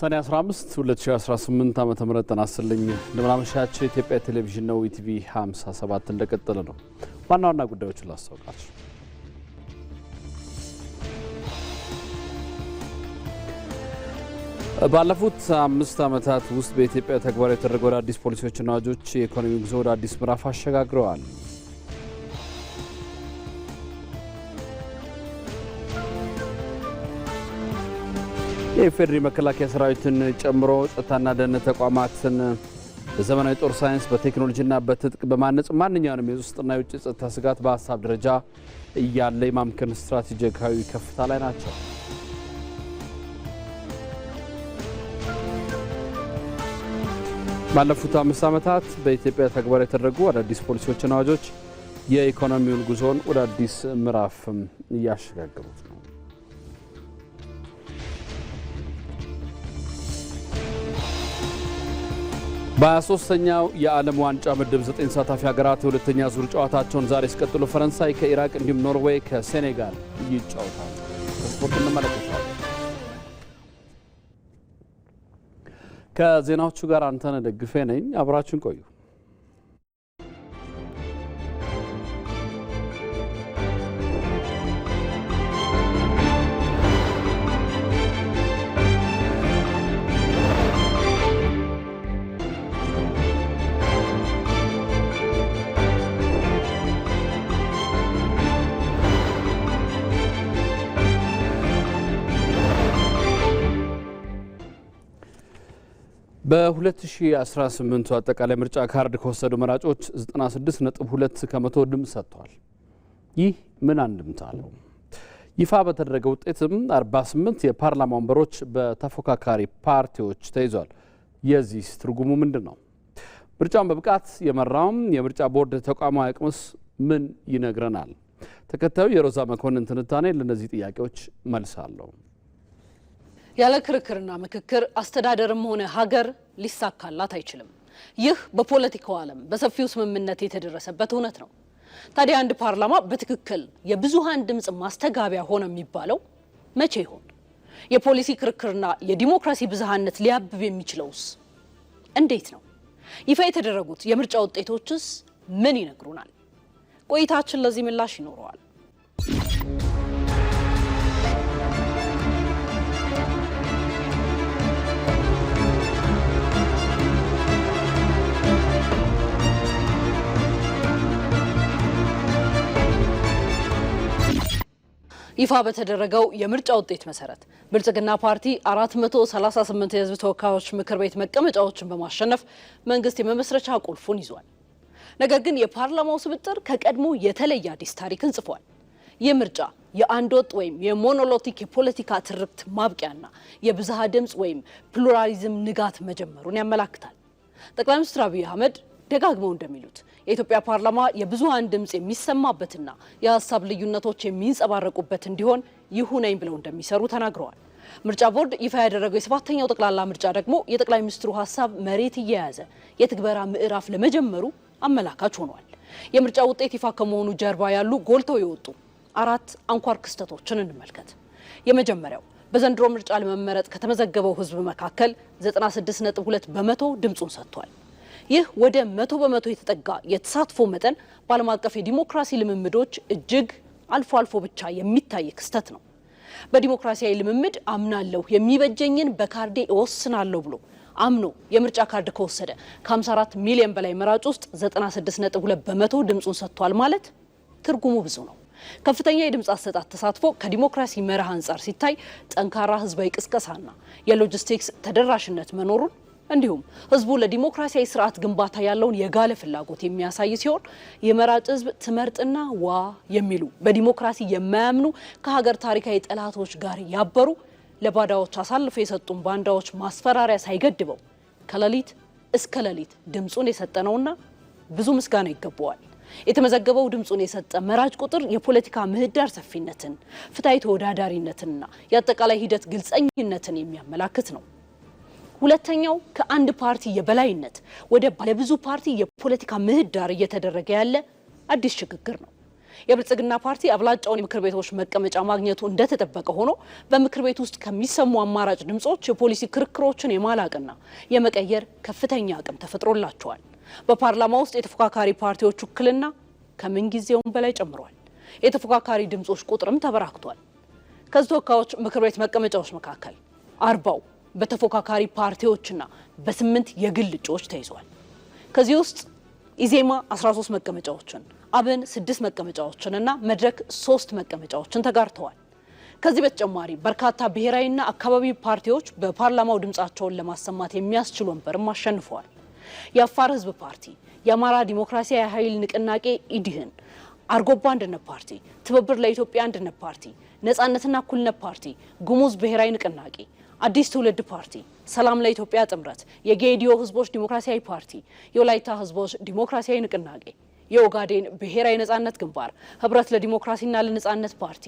ሰኔ 15 2018 ዓመተ ምህረት ተናስልኝ እንደምናመሻችሁ ኢትዮጵያ ቴሌቪዥን ነው ኢቲቪ 57 እንደቀጠለ ነው። ዋና ዋና ጉዳዮችን ላስታውቃችሁ። ባለፉት 5 ዓመታት ውስጥ በኢትዮጵያ ተግባራዊ የተደረጉ አዲስ ፖሊሲዎችና አዋጆች የኢኮኖሚ ጉዞ ወደ አዲስ ምዕራፍ አሸጋግረዋል። የፌዴራል መከላከያ ሰራዊትን ጨምሮ ጸጥታና ደህንነት ተቋማትን በዘመናዊ ጦር ሳይንስ በቴክኖሎጂና በትጥቅ በማነጽ ማንኛውንም የውስጥና የውጭ ጸጥታ ስጋት በሀሳብ ደረጃ እያለ የማምከን ስትራቴጂካዊ ከፍታ ላይ ናቸው። ባለፉት 5 ዓመታት በኢትዮጵያ ተግባራዊ የተደረጉ አዳዲስ ፖሊሲዎችና አዋጆች የኢኮኖሚውን ጉዞን ወደ አዲስ ምዕራፍ እያሸጋገሩት ነው። በ23ኛው የዓለም ዋንጫ ምድብ 9 ተሳታፊ ሀገራት የሁለተኛ ዙር ጨዋታቸውን ዛሬ ሲቀጥሉ ፈረንሳይ ከኢራቅ እንዲሁም ኖርዌይ ከሴኔጋል ይጫወታሉ። ስፖርት እንመለከታለን። ከዜናዎቹ ጋር አንተነህ ደግፌ ነኝ። አብራችሁን ቆዩ። በ2018 አጠቃላይ ምርጫ ካርድ ከወሰዱ መራጮች 96.2 ከመቶ ድምፅ ሰጥተዋል። ይህ ምን አንድምታ አለው? ይፋ በተደረገ ውጤትም 48 የፓርላማ ወንበሮች በተፎካካሪ ፓርቲዎች ተይዟል። የዚህ ትርጉሙ ምንድን ነው? ምርጫውን በብቃት የመራውም የምርጫ ቦርድ ተቋማዊ አቅምስ ምን ይነግረናል? ተከታዩ የሮዛ መኮንን ትንታኔ ለእነዚህ ጥያቄዎች መልሳለሁ። ያለ ክርክርና ምክክር አስተዳደርም ሆነ ሀገር ሊሳካላት አይችልም። ይህ በፖለቲካው ዓለም በሰፊው ስምምነት የተደረሰበት እውነት ነው። ታዲያ አንድ ፓርላማ በትክክል የብዙሃን ድምፅ ማስተጋቢያ ሆነ የሚባለው መቼ ይሆን? የፖሊሲ ክርክርና የዲሞክራሲ ብዝሃነት ሊያብብ የሚችለውስ እንዴት ነው? ይፋ የተደረጉት የምርጫ ውጤቶችስ ምን ይነግሩናል? ቆይታችን ለዚህ ምላሽ ይኖረዋል። ይፋ በተደረገው የምርጫ ውጤት መሰረት ብልጽግና ፓርቲ 438 የህዝብ ተወካዮች ምክር ቤት መቀመጫዎችን በማሸነፍ መንግስት የመመስረቻ ቁልፉን ይዟል። ነገር ግን የፓርላማው ስብጥር ከቀድሞ የተለየ አዲስ ታሪክን ጽፏል። ይህ ምርጫ የአንድ ወጥ ወይም የሞኖሎቲክ የፖለቲካ ትርክት ማብቂያና የብዝሃ ድምፅ ወይም ፕሉራሊዝም ንጋት መጀመሩን ያመላክታል። ጠቅላይ ሚኒስትር አብይ አህመድ ደጋግመው እንደሚሉት የኢትዮጵያ ፓርላማ የብዙሃን ድምፅ የሚሰማበትና የሀሳብ ልዩነቶች የሚንጸባረቁበት እንዲሆን ይሁነኝ ብለው እንደሚሰሩ ተናግረዋል። ምርጫ ቦርድ ይፋ ያደረገው የሰባተኛው ጠቅላላ ምርጫ ደግሞ የጠቅላይ ሚኒስትሩ ሀሳብ መሬት እየያዘ የትግበራ ምዕራፍ ለመጀመሩ አመላካች ሆኗል። የምርጫ ውጤት ይፋ ከመሆኑ ጀርባ ያሉ ጎልተው የወጡ 4 አንኳር ክስተቶችን እንመልከት። የመጀመሪያው በዘንድሮ ምርጫ ለመመረጥ ከተመዘገበው ህዝብ መካከል 96.2 በመቶ ድምፁን ሰጥቷል። ይህ ወደ 100 በመቶ የተጠጋ የተሳትፎ መጠን በዓለም አቀፍ የዲሞክራሲ ልምምዶች እጅግ አልፎ አልፎ ብቻ የሚታይ ክስተት ነው። በዲሞክራሲያዊ ልምምድ አምናለሁ፣ የሚበጀኝን በካርዴ እወስናለሁ ብሎ አምኖ የምርጫ ካርድ ከወሰደ ከ54 ሚሊዮን በላይ መራጭ ውስጥ 96.2 በመቶ ድምፁን ሰጥቷል ማለት ትርጉሙ ብዙ ነው። ከፍተኛ የድምፅ አሰጣጥ ተሳትፎ ከዲሞክራሲ መርህ አንጻር ሲታይ ጠንካራ ህዝባዊ ቅስቀሳና የሎጂስቲክስ ተደራሽነት መኖሩን እንዲሁም ህዝቡ ለዲሞክራሲያዊ ስርዓት ግንባታ ያለውን የጋለ ፍላጎት የሚያሳይ ሲሆን የመራጭ ህዝብ ትመርጥና ዋ የሚሉ በዲሞክራሲ የማያምኑ ከሀገር ታሪካዊ ጠላቶች ጋር ያበሩ ለባዳዎች አሳልፈው የሰጡን ባንዳዎች ማስፈራሪያ ሳይገድበው ከሌሊት እስከ ሌሊት ድምጹን የሰጠነውና ብዙ ምስጋና ይገባዋል። የተመዘገበው ድምጹን የሰጠ መራጭ ቁጥር የፖለቲካ ምህዳር ሰፊነትን፣ ፍትሃዊ ተወዳዳሪነትንና የአጠቃላይ ሂደት ግልጸኝነትን የሚያመላክት ነው። ሁለተኛው ከአንድ ፓርቲ የበላይነት ወደ ባለብዙ ፓርቲ የፖለቲካ ምህዳር እየተደረገ ያለ አዲስ ሽግግር ነው። የብልጽግና ፓርቲ አብላጫውን የምክር ቤቶች መቀመጫ ማግኘቱ እንደተጠበቀ ሆኖ በምክር ቤት ውስጥ ከሚሰሙ አማራጭ ድምጾች የፖሊሲ ክርክሮችን የማላቅና የመቀየር ከፍተኛ አቅም ተፈጥሮላቸዋል። በፓርላማ ውስጥ የተፎካካሪ ፓርቲዎች ውክልና ከምንጊዜውም በላይ ጨምሯል። የተፎካካሪ ድምጾች ቁጥርም ተበራክቷል። ከዚህ ተወካዮች ምክር ቤት መቀመጫዎች መካከል 40 በተፎካካሪ ፓርቲዎችና በ8 የግል እጩዎች ተይዟል። ከዚህ ውስጥ ኢዜማ 13 መቀመጫዎችን፣ አብን 6 መቀመጫዎችንና መድረክ 3 መቀመጫዎችን ተጋርተዋል። ከዚህ በተጨማሪ በርካታ ብሔራዊና አካባቢ ፓርቲዎች በፓርላማው ድምጻቸውን ለማሰማት የሚያስችሉ ወንበርም አሸንፈዋል። የአፋር ህዝብ ፓርቲ፣ የአማራ ዲሞክራሲያዊ ኃይል ንቅናቄ ኢዲህን፣ አርጎባ አንድነት ፓርቲ፣ ትብብር ለኢትዮጵያ አንድነት ፓርቲ፣ ነጻነትና እኩልነት ፓርቲ፣ ጉሙዝ ብሔራዊ ንቅናቄ፣ አዲስ ትውልድ ፓርቲ፣ ሰላም ለኢትዮጵያ ጥምረት፣ የጌዲዮ ህዝቦች ዲሞክራሲያዊ ፓርቲ፣ የወላይታ ህዝቦች ዲሞክራሲያዊ ንቅናቄ፣ የኦጋዴን ብሔራዊ ነጻነት ግንባር፣ ህብረት ለዲሞክራሲና ለነጻነት ፓርቲ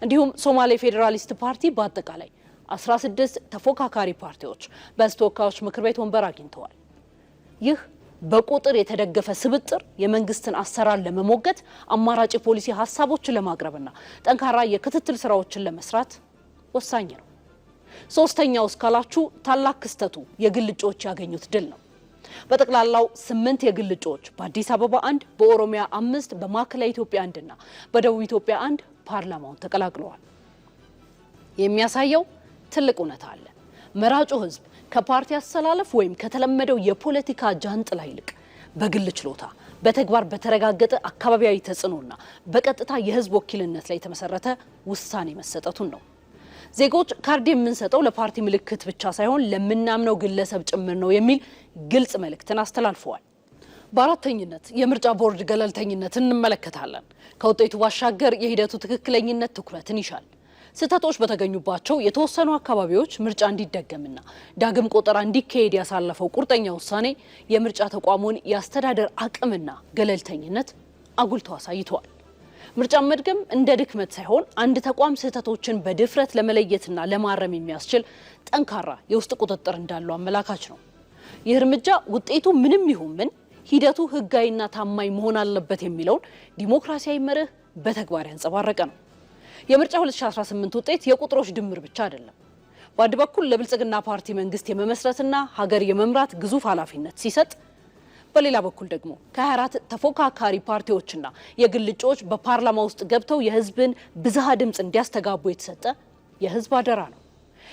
እንዲሁም ሶማሌ ፌዴራሊስት ፓርቲ በአጠቃላይ 16 ተፎካካሪ ፓርቲዎች በህዝብ ተወካዮች ምክር ቤት ወንበር አግኝተዋል። ይህ በቁጥር የተደገፈ ስብጥር የመንግስትን አሰራር ለመሞገት አማራጭ ፖሊሲ ሀሳቦችን ለማቅረብና ጠንካራ የክትትል ስራዎችን ለመስራት ወሳኝ ነው። ሶስተኛው እስካላችሁ ታላቅ ክስተቱ የግል እጩዎች ያገኙት ድል ነው። በጠቅላላው 8 የግል እጩዎች በአዲስ አበባ 1፣ በኦሮሚያ 5፣ በማዕከላዊ ኢትዮጵያ 1 እና በደቡብ ኢትዮጵያ 1 ፓርላማውን ተቀላቅለዋል። የሚያሳየው ትልቅ እውነታ አለ። መራጩ ህዝብ ከፓርቲ አሰላለፍ ወይም ከተለመደው የፖለቲካ ጃንጥላ ይልቅ በግል ችሎታ፣ በተግባር በተረጋገጠ አካባቢያዊ ተጽዕኖና በቀጥታ የህዝብ ወኪልነት ላይ የተመሰረተ ውሳኔ መሰጠቱን ነው። ዜጎች ካርድ የምንሰጠው ለፓርቲ ምልክት ብቻ ሳይሆን ለምናምነው ግለሰብ ጭምር ነው የሚል ግልጽ መልእክትን አስተላልፈዋል። በአራተኝነት የምርጫ ቦርድ ገለልተኝነትን እንመለከታለን። ከውጤቱ ባሻገር የሂደቱ ትክክለኝነት ትኩረትን ይሻል። ስህተቶች በተገኙባቸው የተወሰኑ አካባቢዎች ምርጫ እንዲደገምና ዳግም ቆጠራ እንዲካሄድ ያሳለፈው ቁርጠኛ ውሳኔ የምርጫ ተቋሙን የአስተዳደር አቅምና ገለልተኝነት አጉልቶ አሳይተዋል። ምርጫ መድገም እንደ ድክመት ሳይሆን አንድ ተቋም ስህተቶችን በድፍረት ለመለየትና ለማረም የሚያስችል ጠንካራ የውስጥ ቁጥጥር እንዳለው አመላካች ነው። ይህ እርምጃ ውጤቱ ምንም ይሁን ምን ሂደቱ ህጋዊና ታማኝ መሆን አለበት የሚለውን ዲሞክራሲያዊ መርህ በተግባር ያንጸባረቀ ነው። የምርጫ 2018 ውጤት የቁጥሮች ድምር ብቻ አይደለም። በአንድ በኩል ለብልጽግና ፓርቲ መንግስት የመመስረትና ሀገር የመምራት ግዙፍ ኃላፊነት ሲሰጥ፣ በሌላ በኩል ደግሞ ከ24 ተፎካካሪ ፓርቲዎችና የግል እጩዎች በፓርላማ ውስጥ ገብተው የህዝብን ብዝሃ ድምፅ እንዲያስተጋቡ የተሰጠ የህዝብ አደራ ነው።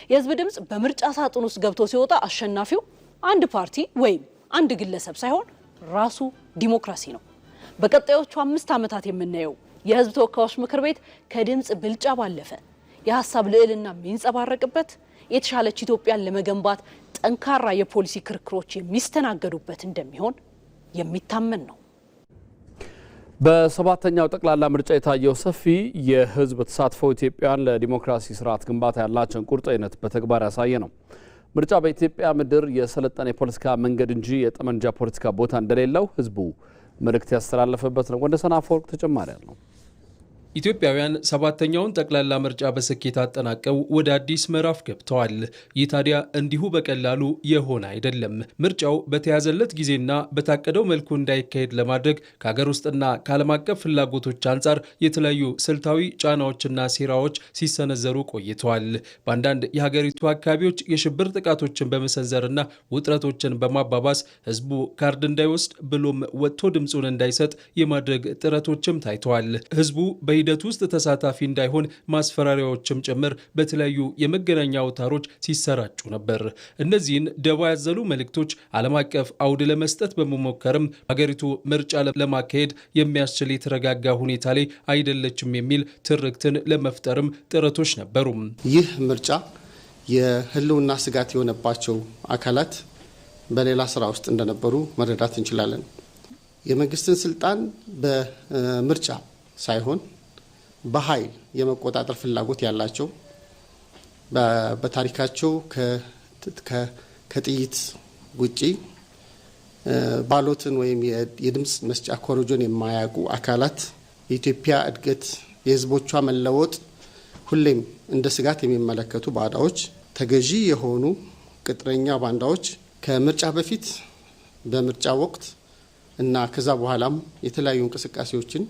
የህዝብ ድምፅ በምርጫ ሳጥን ውስጥ ገብቶ ሲወጣ አሸናፊው አንድ ፓርቲ ወይም አንድ ግለሰብ ሳይሆን ራሱ ዲሞክራሲ ነው። በቀጣዮቹ 5 ዓመታት የምናየው የህዝብ ተወካዮች ምክር ቤት ከድምፅ ብልጫ ባለፈ የሀሳብ ልዕልና የሚንጸባረቅበት፣ የተሻለች ኢትዮጵያን ለመገንባት ጠንካራ የፖሊሲ ክርክሮች የሚስተናገዱበት እንደሚሆን የሚታመን ነው። በሰባተኛው ጠቅላላ ምርጫ የታየው ሰፊ የህዝብ ተሳትፎ ኢትዮጵያን ለዲሞክራሲ ስርዓት ግንባታ ያላቸውን ቁርጠኝነት በተግባር ያሳየ ነው። ምርጫ በኢትዮጵያ ምድር የሰለጠነ የፖለቲካ መንገድ እንጂ የጠመንጃ ፖለቲካ ቦታ እንደሌለው ህዝቡ መልእክት ያስተላለፈበት ነው። ወንደሰን አፈወርቅ ተጨማሪ ያለው። ኢትዮጵያውያን ሰባተኛውን ጠቅላላ ምርጫ በስኬት አጠናቀው ወደ አዲስ ምዕራፍ ገብተዋል። ይህ ታዲያ እንዲሁ በቀላሉ የሆነ አይደለም። ምርጫው በተያዘለት ጊዜና በታቀደው መልኩ እንዳይካሄድ ለማድረግ ከሀገር ውስጥና ከዓለም አቀፍ ፍላጎቶች አንጻር የተለያዩ ስልታዊ ጫናዎችና ሴራዎች ሲሰነዘሩ ቆይተዋል። በአንዳንድ የሀገሪቱ አካባቢዎች የሽብር ጥቃቶችን በመሰንዘርና ውጥረቶችን በማባባስ ህዝቡ ካርድ እንዳይወስድ ብሎም ወጥቶ ድምፁን እንዳይሰጥ የማድረግ ጥረቶችም ታይተዋል። ህዝቡ ሂደት ውስጥ ተሳታፊ እንዳይሆን ማስፈራሪያዎችም ጭምር በተለያዩ የመገናኛ አውታሮች ሲሰራጩ ነበር። እነዚህን ደባ ያዘሉ መልእክቶች ዓለም አቀፍ አውድ ለመስጠት በመሞከርም ሀገሪቱ ምርጫ ለማካሄድ የሚያስችል የተረጋጋ ሁኔታ ላይ አይደለችም የሚል ትርክትን ለመፍጠርም ጥረቶች ነበሩ። ይህ ምርጫ የህልውና ስጋት የሆነባቸው አካላት በሌላ ስራ ውስጥ እንደነበሩ መረዳት እንችላለን። የመንግስትን ስልጣን በምርጫ ሳይሆን በኃይል የመቆጣጠር ፍላጎት ያላቸው በታሪካቸው ከጥይት ውጪ ባሎትን ወይም የድምፅ መስጫ ኮረጆን የማያውቁ አካላት የኢትዮጵያ እድገት፣ የህዝቦቿ መለወጥ ሁሌም እንደ ስጋት የሚመለከቱ ባዳዎች፣ ተገዢ የሆኑ ቅጥረኛ ባንዳዎች ከምርጫ በፊት በምርጫ ወቅት እና ከዛ በኋላም የተለያዩ እንቅስቃሴዎችን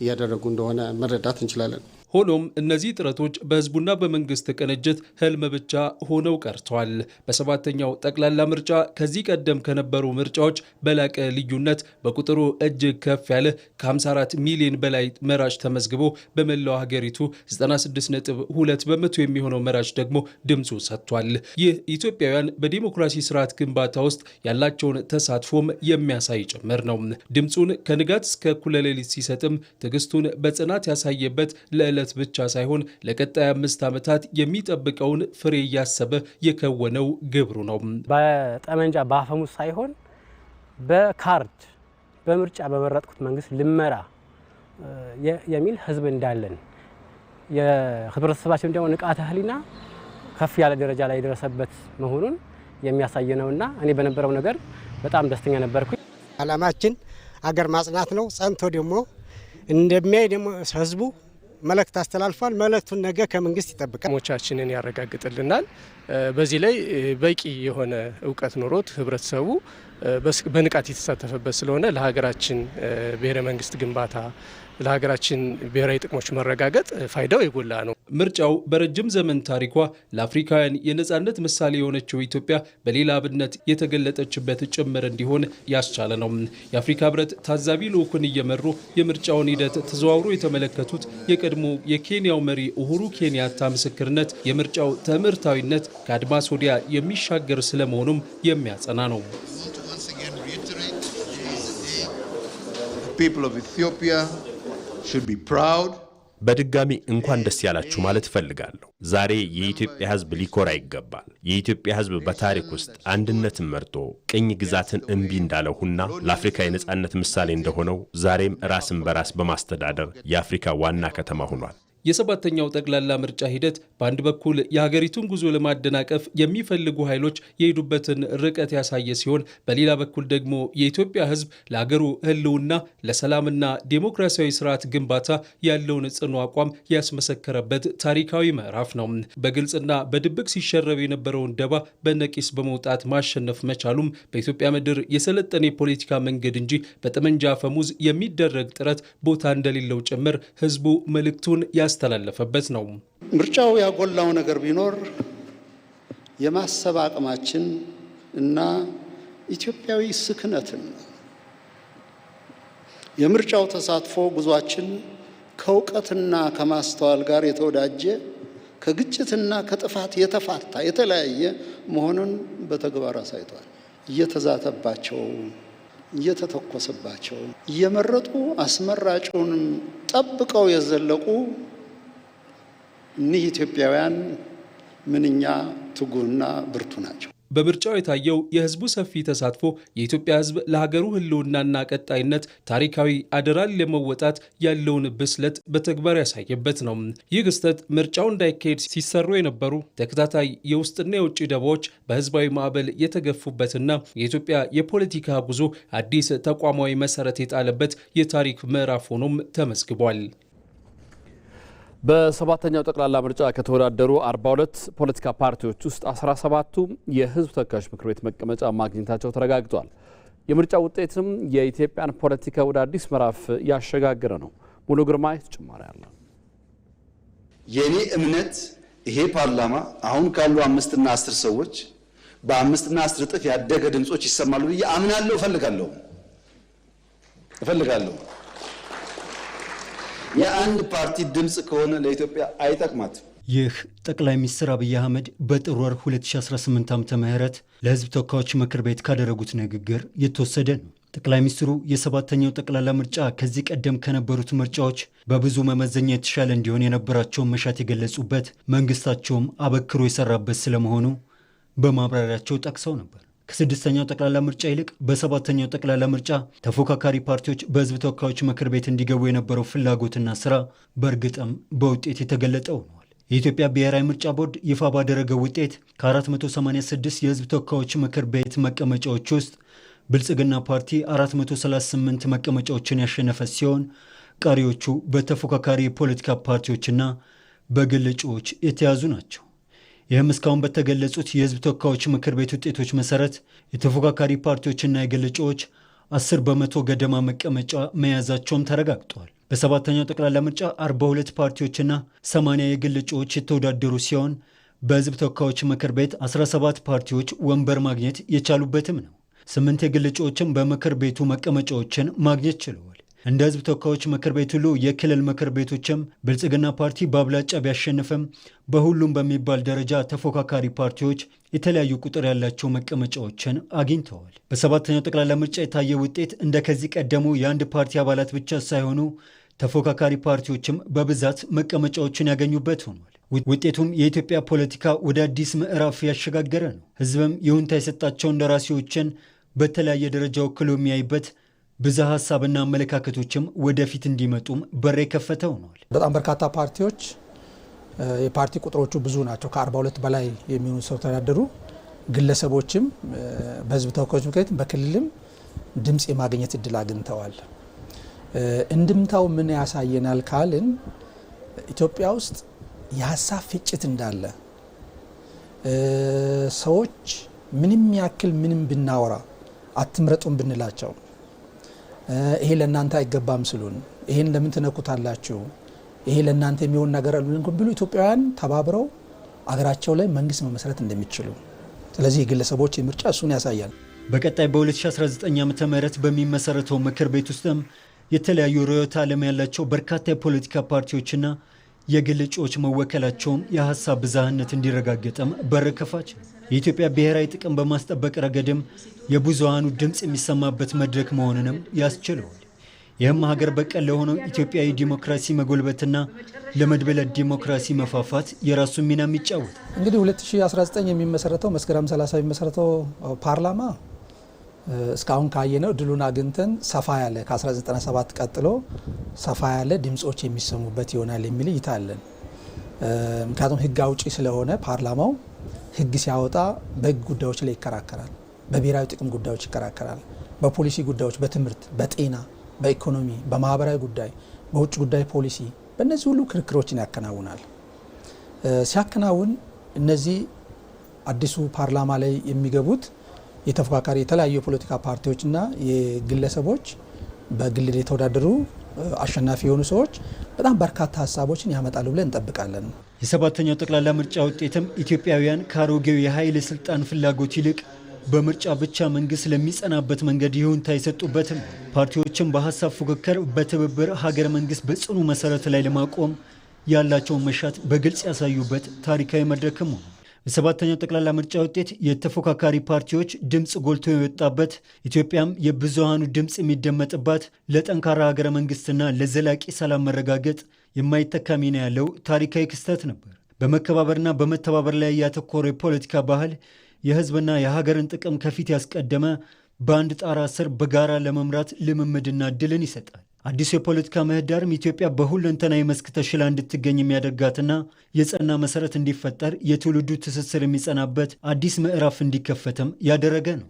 እያደረጉ እንደሆነ መረዳት እንችላለን። ሆኖም እነዚህ ጥረቶች በህዝቡና በመንግስት ቅንጅት ህልም ብቻ ሆነው ቀርተዋል። በሰባተኛው ጠቅላላ ምርጫ ከዚህ ቀደም ከነበሩ ምርጫዎች በላቀ ልዩነት በቁጥሩ እጅግ ከፍ ያለ ከ54 ሚሊዮን በላይ መራጭ ተመዝግቦ በመላው ሀገሪቱ 96.2 በመቶ የሚሆነው መራጭ ደግሞ ድምፁ ሰጥቷል። ይህ ኢትዮጵያውያን በዲሞክራሲ ስርዓት ግንባታ ውስጥ ያላቸውን ተሳትፎም የሚያሳይ ጭምር ነው። ድምፁን ከንጋት እስከ እኩለ ሌሊት ሲሰጥም ትዕግስቱን በጽናት ያሳየበት ለዕለት ብቻ ሳይሆን ለቀጣይ 5 ዓመታት የሚጠብቀውን ፍሬ እያሰበ የከወነው ግብሩ ነው። በጠመንጃ በአፈሙዝ ሳይሆን በካርድ በምርጫ በመረጥኩት መንግስት ልመራ የሚል ህዝብ እንዳለን የህብረተሰባችን ደግሞ ንቃተ ህሊና ከፍ ያለ ደረጃ ላይ የደረሰበት መሆኑን የሚያሳይ ነውና እኔ በነበረው ነገር በጣም ደስተኛ ነበርኩኝ። ዓላማችን አገር ማጽናት ነው። ጸንቶ ደግሞ እንደሚያይ ደግሞ ህዝቡ መልእክት አስተላልፏል። መልእክቱን ነገ ከመንግስት ይጠብቃል። ሞቻችንን ያረጋግጥልናል። በዚህ ላይ በቂ የሆነ እውቀት ኖሮት ህብረተሰቡ በንቃት የተሳተፈበት ስለሆነ ለሀገራችን ብሔረ መንግስት ግንባታ ለሀገራችን ብሔራዊ ጥቅሞች መረጋገጥ ፋይዳው የጎላ ነው። ምርጫው በረጅም ዘመን ታሪኳ ለአፍሪካውያን የነጻነት ምሳሌ የሆነችው ኢትዮጵያ በሌላ አብነት የተገለጠችበት ጭምር እንዲሆን ያስቻለ ነው። የአፍሪካ ህብረት ታዛቢ ልዑክን እየመሩ የምርጫውን ሂደት ተዘዋውሮ የተመለከቱት የቀድሞ የኬንያው መሪ ኡሁሩ ኬንያታ ምስክርነት የምርጫው ትምህርታዊነት ከአድማስ ወዲያ የሚሻገር ስለመሆኑም የሚያጸና ነው። በድጋሚ እንኳን ደስ ያላችሁ ማለት እፈልጋለሁ። ዛሬ የኢትዮጵያ ህዝብ ሊኮራ ይገባል። የኢትዮጵያ ህዝብ በታሪክ ውስጥ አንድነትን መርጦ ቅኝ ግዛትን እምቢ እንዳለውና ለአፍሪካ የነጻነት ምሳሌ እንደሆነው ዛሬም ራስን በራስ በማስተዳደር የአፍሪካ ዋና ከተማ ሆኗል። የሰባተኛው ጠቅላላ ምርጫ ሂደት በአንድ በኩል የሀገሪቱን ጉዞ ለማደናቀፍ የሚፈልጉ ኃይሎች የሄዱበትን ርቀት ያሳየ ሲሆን፣ በሌላ በኩል ደግሞ የኢትዮጵያ ህዝብ ለሀገሩ ህልውና ለሰላምና ዴሞክራሲያዊ ስርዓት ግንባታ ያለውን ጽኑ አቋም ያስመሰከረበት ታሪካዊ ምዕራፍ ነው። በግልጽና በድብቅ ሲሸረብ የነበረውን ደባ በነቂስ በመውጣት ማሸነፍ መቻሉም በኢትዮጵያ ምድር የሰለጠነ የፖለቲካ መንገድ እንጂ በጠመንጃ አፈሙዝ የሚደረግ ጥረት ቦታ እንደሌለው ጭምር ህዝቡ መልእክቱን ያስተላለፈበት ነው። ምርጫው ያጎላው ነገር ቢኖር የማሰብ አቅማችን እና ኢትዮጵያዊ ስክነትን ነው። የምርጫው ተሳትፎ ጉዟችን ከእውቀትና ከማስተዋል ጋር የተወዳጀ ከግጭትና ከጥፋት የተፋታ የተለያየ መሆኑን በተግባር አሳይቷል። እየተዛተባቸው እየተተኮሰባቸው እየመረጡ አስመራጩንም ጠብቀው የዘለቁ እኒህ ኢትዮጵያውያን ምንኛ ትጉህና ብርቱ ናቸው። በምርጫው የታየው የህዝቡ ሰፊ ተሳትፎ የኢትዮጵያ ህዝብ ለሀገሩ ህልውናና ቀጣይነት ታሪካዊ አደራን ለመወጣት ያለውን ብስለት በተግባር ያሳየበት ነው። ይህ ክስተት ምርጫው እንዳይካሄድ ሲሰሩ የነበሩ ተከታታይ የውስጥና የውጭ ደባዎች በህዝባዊ ማዕበል የተገፉበትና የኢትዮጵያ የፖለቲካ ጉዞ አዲስ ተቋማዊ መሰረት የጣለበት የታሪክ ምዕራፍ ሆኖም ተመዝግቧል። በሰባተኛው ጠቅላላ ምርጫ ከተወዳደሩ 42 ፖለቲካ ፓርቲዎች ውስጥ 17ቱ የህዝብ ተወካዮች ምክር ቤት መቀመጫ ማግኘታቸው ተረጋግጧል። የምርጫ ውጤትም የኢትዮጵያን ፖለቲካ ወደ አዲስ ምዕራፍ ያሸጋገረ ነው። ሙሉ ግርማ ተጨማሪ አለ። የኔ እምነት ይሄ ፓርላማ አሁን ካሉ 5 እና 10 ሰዎች በ5 እና 10 እጥፍ ያደገ ድምጾች ይሰማሉ ብዬ አምናለሁ። እፈልጋለሁ። የአንድ ፓርቲ ድምጽ ከሆነ ለኢትዮጵያ አይጠቅማትም። ይህ ጠቅላይ ሚኒስትር አብይ አህመድ በጥር ወር 2018 ዓ.ም ለህዝብ ተወካዮች ምክር ቤት ካደረጉት ንግግር የተወሰደ ነው። ጠቅላይ ሚኒስትሩ የሰባተኛው ጠቅላላ ምርጫ ከዚህ ቀደም ከነበሩት ምርጫዎች በብዙ መመዘኛ የተሻለ እንዲሆን የነበራቸውን መሻት የገለጹበት፣ መንግስታቸውም አበክሮ የሰራበት ስለመሆኑ በማብራሪያቸው ጠቅሰው ነበር። ከስድስተኛው ጠቅላላ ምርጫ ይልቅ በሰባተኛው ጠቅላላ ምርጫ ተፎካካሪ ፓርቲዎች በህዝብ ተወካዮች ምክር ቤት እንዲገቡ የነበረው ፍላጎትና ስራ በእርግጥም በውጤት የተገለጠ ሆኗል። የኢትዮጵያ ብሔራዊ ምርጫ ቦርድ ይፋ ባደረገው ውጤት ከ486 የህዝብ ተወካዮች ምክር ቤት መቀመጫዎች ውስጥ ብልጽግና ፓርቲ 438 መቀመጫዎችን ያሸነፈ ሲሆን ቀሪዎቹ በተፎካካሪ የፖለቲካ ፓርቲዎችና በግል እጩዎች የተያዙ ናቸው። ይህም እስካሁን በተገለጹት የህዝብ ተወካዮች ምክር ቤት ውጤቶች መሰረት የተፎካካሪ ፓርቲዎችና የግል እጩዎች 10 በመቶ ገደማ መቀመጫ መያዛቸውም ተረጋግጧል። በሰባተኛው ጠቅላላ ምርጫ 42 ፓርቲዎችና 80 የግል እጩዎች የተወዳደሩ ሲሆን በህዝብ ተወካዮች ምክር ቤት 17 ፓርቲዎች ወንበር ማግኘት የቻሉበትም ነው። 8 የግል እጩዎችም በምክር ቤቱ መቀመጫዎችን ማግኘት ችለዋል። እንደ ህዝብ ተወካዮች ምክር ቤት ሁሉ የክልል ምክር ቤቶችም ብልጽግና ፓርቲ በአብላጫ ቢያሸንፍም በሁሉም በሚባል ደረጃ ተፎካካሪ ፓርቲዎች የተለያዩ ቁጥር ያላቸው መቀመጫዎችን አግኝተዋል። በሰባተኛው ጠቅላላ ምርጫ የታየ ውጤት እንደ ከዚህ ቀደሙ የአንድ ፓርቲ አባላት ብቻ ሳይሆኑ ተፎካካሪ ፓርቲዎችም በብዛት መቀመጫዎችን ያገኙበት ሆኗል። ውጤቱም የኢትዮጵያ ፖለቲካ ወደ አዲስ ምዕራፍ ያሸጋገረ ነው። ህዝብም ይሁንታ የሰጣቸው እንደራሴዎችን በተለያየ ደረጃ ወክሎ የሚያይበት ብዝሃ ሀሳብና አመለካከቶችም ወደፊት እንዲመጡም በር የከፈተ ሆኗል። በጣም በርካታ ፓርቲዎች የፓርቲ ቁጥሮቹ ብዙ ናቸው። ከ42 በላይ የሚሆኑ ሰው ተወዳደሩ። ግለሰቦችም በህዝብ ተወካዮች ምክር ቤት በክልልም ድምፅ የማግኘት እድል አግኝተዋል። እንድምታው ምን ያሳየናል ካልን ኢትዮጵያ ውስጥ የሀሳብ ፍጭት እንዳለ፣ ሰዎች ምንም ያክል ምንም ብናወራ አትምረጡን ብንላቸው ይሄ ለእናንተ አይገባም ስሉን፣ ይሄን ለምን ትነኩታላችሁ፣ ይሄ ለእናንተ የሚሆን ነገር ብሉ ኢትዮጵያውያን ተባብረው አገራቸው ላይ መንግስት መመስረት እንደሚችሉ፣ ስለዚህ የግለሰቦች ምርጫ እሱን ያሳያል። በቀጣይ በ2019 ዓ.ም በሚመሰረተው ምክር ቤት ውስጥም የተለያዩ ርዕዮተ ዓለም ያላቸው በርካታ የፖለቲካ ፓርቲዎችና የግል እጩዎች መወከላቸውም የሀሳብ ብዝሃነት እንዲረጋገጥም በር ከፋች። የኢትዮጵያ ብሔራዊ ጥቅም በማስጠበቅ ረገድም የብዙሃኑ ድምፅ የሚሰማበት መድረክ መሆንንም ያስችለዋል። ይህም ሀገር በቀል ለሆነው ኢትዮጵያዊ ዲሞክራሲ መጎልበትና ለመድበለ ዲሞክራሲ መፋፋት የራሱ ሚና የሚጫወት እንግዲህ 2019 የሚመሰረተው መስከረም 30 የሚመሰረተው ፓርላማ እስካሁን ካየነው ድሉን አግኝተን ሰፋ ያለ ከ1997 ቀጥሎ ሰፋ ያለ ድምጾች የሚሰሙበት ይሆናል የሚል እይታ አለን። ምክንያቱም ህግ አውጪ ስለሆነ ፓርላማው ህግ ሲያወጣ በህግ ጉዳዮች ላይ ይከራከራል፣ በብሔራዊ ጥቅም ጉዳዮች ይከራከራል፣ በፖሊሲ ጉዳዮች፣ በትምህርት፣ በጤና፣ በኢኮኖሚ፣ በማህበራዊ ጉዳይ፣ በውጭ ጉዳይ ፖሊሲ፣ በእነዚህ ሁሉ ክርክሮችን ያከናውናል። ሲያከናውን እነዚህ አዲሱ ፓርላማ ላይ የሚገቡት የተፎካካሪ የተለያዩ የፖለቲካ ፓርቲዎችና የግለሰቦች በግል የተወዳደሩ አሸናፊ የሆኑ ሰዎች በጣም በርካታ ሀሳቦችን ያመጣሉ ብለን እንጠብቃለን። የሰባተኛው ጠቅላላ ምርጫ ውጤትም ኢትዮጵያውያን ከአሮጌው የኃይል ስልጣን ፍላጎት ይልቅ በምርጫ ብቻ መንግስት ለሚጸናበት መንገድ ይሁንታ የሰጡበትም፣ ፓርቲዎችም በሀሳብ ፉክክር በትብብር ሀገር መንግስት በጽኑ መሰረት ላይ ለማቆም ያላቸውን መሻት በግልጽ ያሳዩበት ታሪካዊ መድረክም ሆነ። የሰባተኛው ጠቅላላ ምርጫ ውጤት የተፎካካሪ ፓርቲዎች ድምፅ ጎልቶ የወጣበት፣ ኢትዮጵያም የብዙሃኑ ድምፅ የሚደመጥባት፣ ለጠንካራ ሀገረ መንግስትና ለዘላቂ ሰላም መረጋገጥ የማይተካ ሚና ያለው ታሪካዊ ክስተት ነበር። በመከባበርና በመተባበር ላይ ያተኮረ የፖለቲካ ባህል የህዝብና የሀገርን ጥቅም ከፊት ያስቀደመ፣ በአንድ ጣራ ስር በጋራ ለመምራት ልምምድና እድልን ይሰጣል። አዲሱ የፖለቲካ ምህዳርም ኢትዮጵያ በሁለንተናዊ መስክ ተሽላ እንድትገኝ የሚያደርጋትና የጸና መሰረት እንዲፈጠር የትውልዱ ትስስር የሚጸናበት አዲስ ምዕራፍ እንዲከፈትም ያደረገ ነው።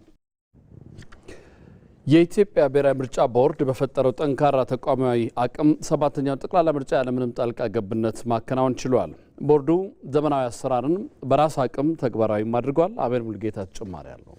የኢትዮጵያ ብሔራዊ ምርጫ ቦርድ በፈጠረው ጠንካራ ተቋማዊ አቅም ሰባተኛው ጠቅላላ ምርጫ ያለምንም ጣልቃ ገብነት ማከናወን ችሏል። ቦርዱ ዘመናዊ አሰራርን በራስ አቅም ተግባራዊም አድርጓል። አቤል ሙልጌታ ተጨማሪ አለው።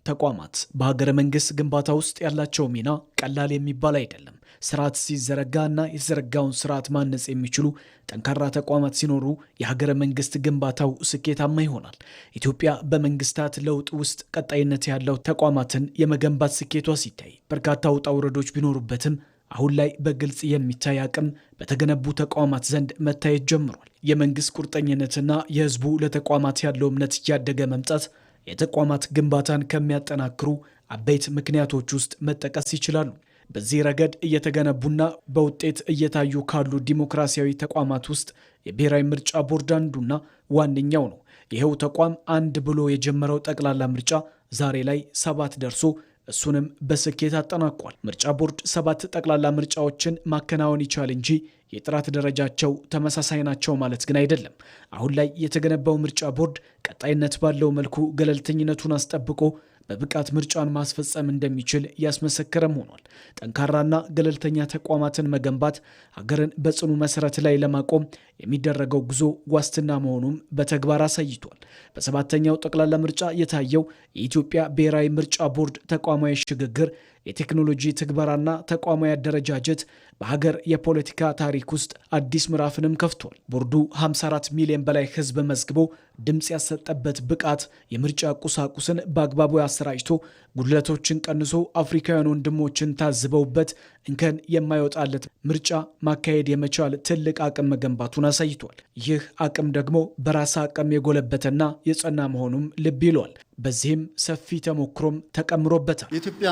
ተቋማት በሀገረ መንግስት ግንባታ ውስጥ ያላቸው ሚና ቀላል የሚባል አይደለም። ስርዓት ሲዘረጋና የተዘረጋውን ስርዓት ማነጽ የሚችሉ ጠንካራ ተቋማት ሲኖሩ የሀገረ መንግስት ግንባታው ስኬታማ ይሆናል። ኢትዮጵያ በመንግስታት ለውጥ ውስጥ ቀጣይነት ያለው ተቋማትን የመገንባት ስኬቷ ሲታይ በርካታ ውጣ ውረዶች ቢኖሩበትም አሁን ላይ በግልጽ የሚታይ አቅም በተገነቡ ተቋማት ዘንድ መታየት ጀምሯል። የመንግስት ቁርጠኝነትና የህዝቡ ለተቋማት ያለው እምነት እያደገ መምጣት የተቋማት ግንባታን ከሚያጠናክሩ አበይት ምክንያቶች ውስጥ መጠቀስ ይችላሉ። በዚህ ረገድ እየተገነቡና በውጤት እየታዩ ካሉ ዲሞክራሲያዊ ተቋማት ውስጥ የብሔራዊ ምርጫ ቦርድ አንዱና ዋነኛው ነው። ይኸው ተቋም አንድ ብሎ የጀመረው ጠቅላላ ምርጫ ዛሬ ላይ 7 ደርሶ እሱንም በስኬት አጠናቋል። ምርጫ ቦርድ 7 ጠቅላላ ምርጫዎችን ማከናወን ይቻል እንጂ የጥራት ደረጃቸው ተመሳሳይ ናቸው ማለት ግን አይደለም። አሁን ላይ የተገነባው ምርጫ ቦርድ ቀጣይነት ባለው መልኩ ገለልተኝነቱን አስጠብቆ በብቃት ምርጫን ማስፈጸም እንደሚችል ያስመሰከረም ሆኗል። ጠንካራና ገለልተኛ ተቋማትን መገንባት ሀገርን በጽኑ መሰረት ላይ ለማቆም የሚደረገው ጉዞ ዋስትና መሆኑም በተግባር አሳይቷል። በሰባተኛው ጠቅላላ ምርጫ የታየው የኢትዮጵያ ብሔራዊ ምርጫ ቦርድ ተቋማዊ ሽግግር፣ የቴክኖሎጂ ትግበራና ተቋማዊ አደረጃጀት በሀገር የፖለቲካ ታሪክ ውስጥ አዲስ ምዕራፍንም ከፍቷል። ቦርዱ 54 ሚሊዮን በላይ ሕዝብ መዝግቦ ድምፅ ያሰጠበት ብቃት የምርጫ ቁሳቁስን በአግባቡ አሰራጭቶ ጉድለቶችን ቀንሶ አፍሪካውያን ወንድሞችን ታዝበውበት እንከን የማይወጣለት ምርጫ ማካሄድ የመቻል ትልቅ አቅም መገንባቱን አሳይቷል። ይህ አቅም ደግሞ በራስ አቅም የጎለበተና የጸና መሆኑም ልብ ይሏል። በዚህም ሰፊ ተሞክሮም ተቀምሮበታል። የኢትዮጵያ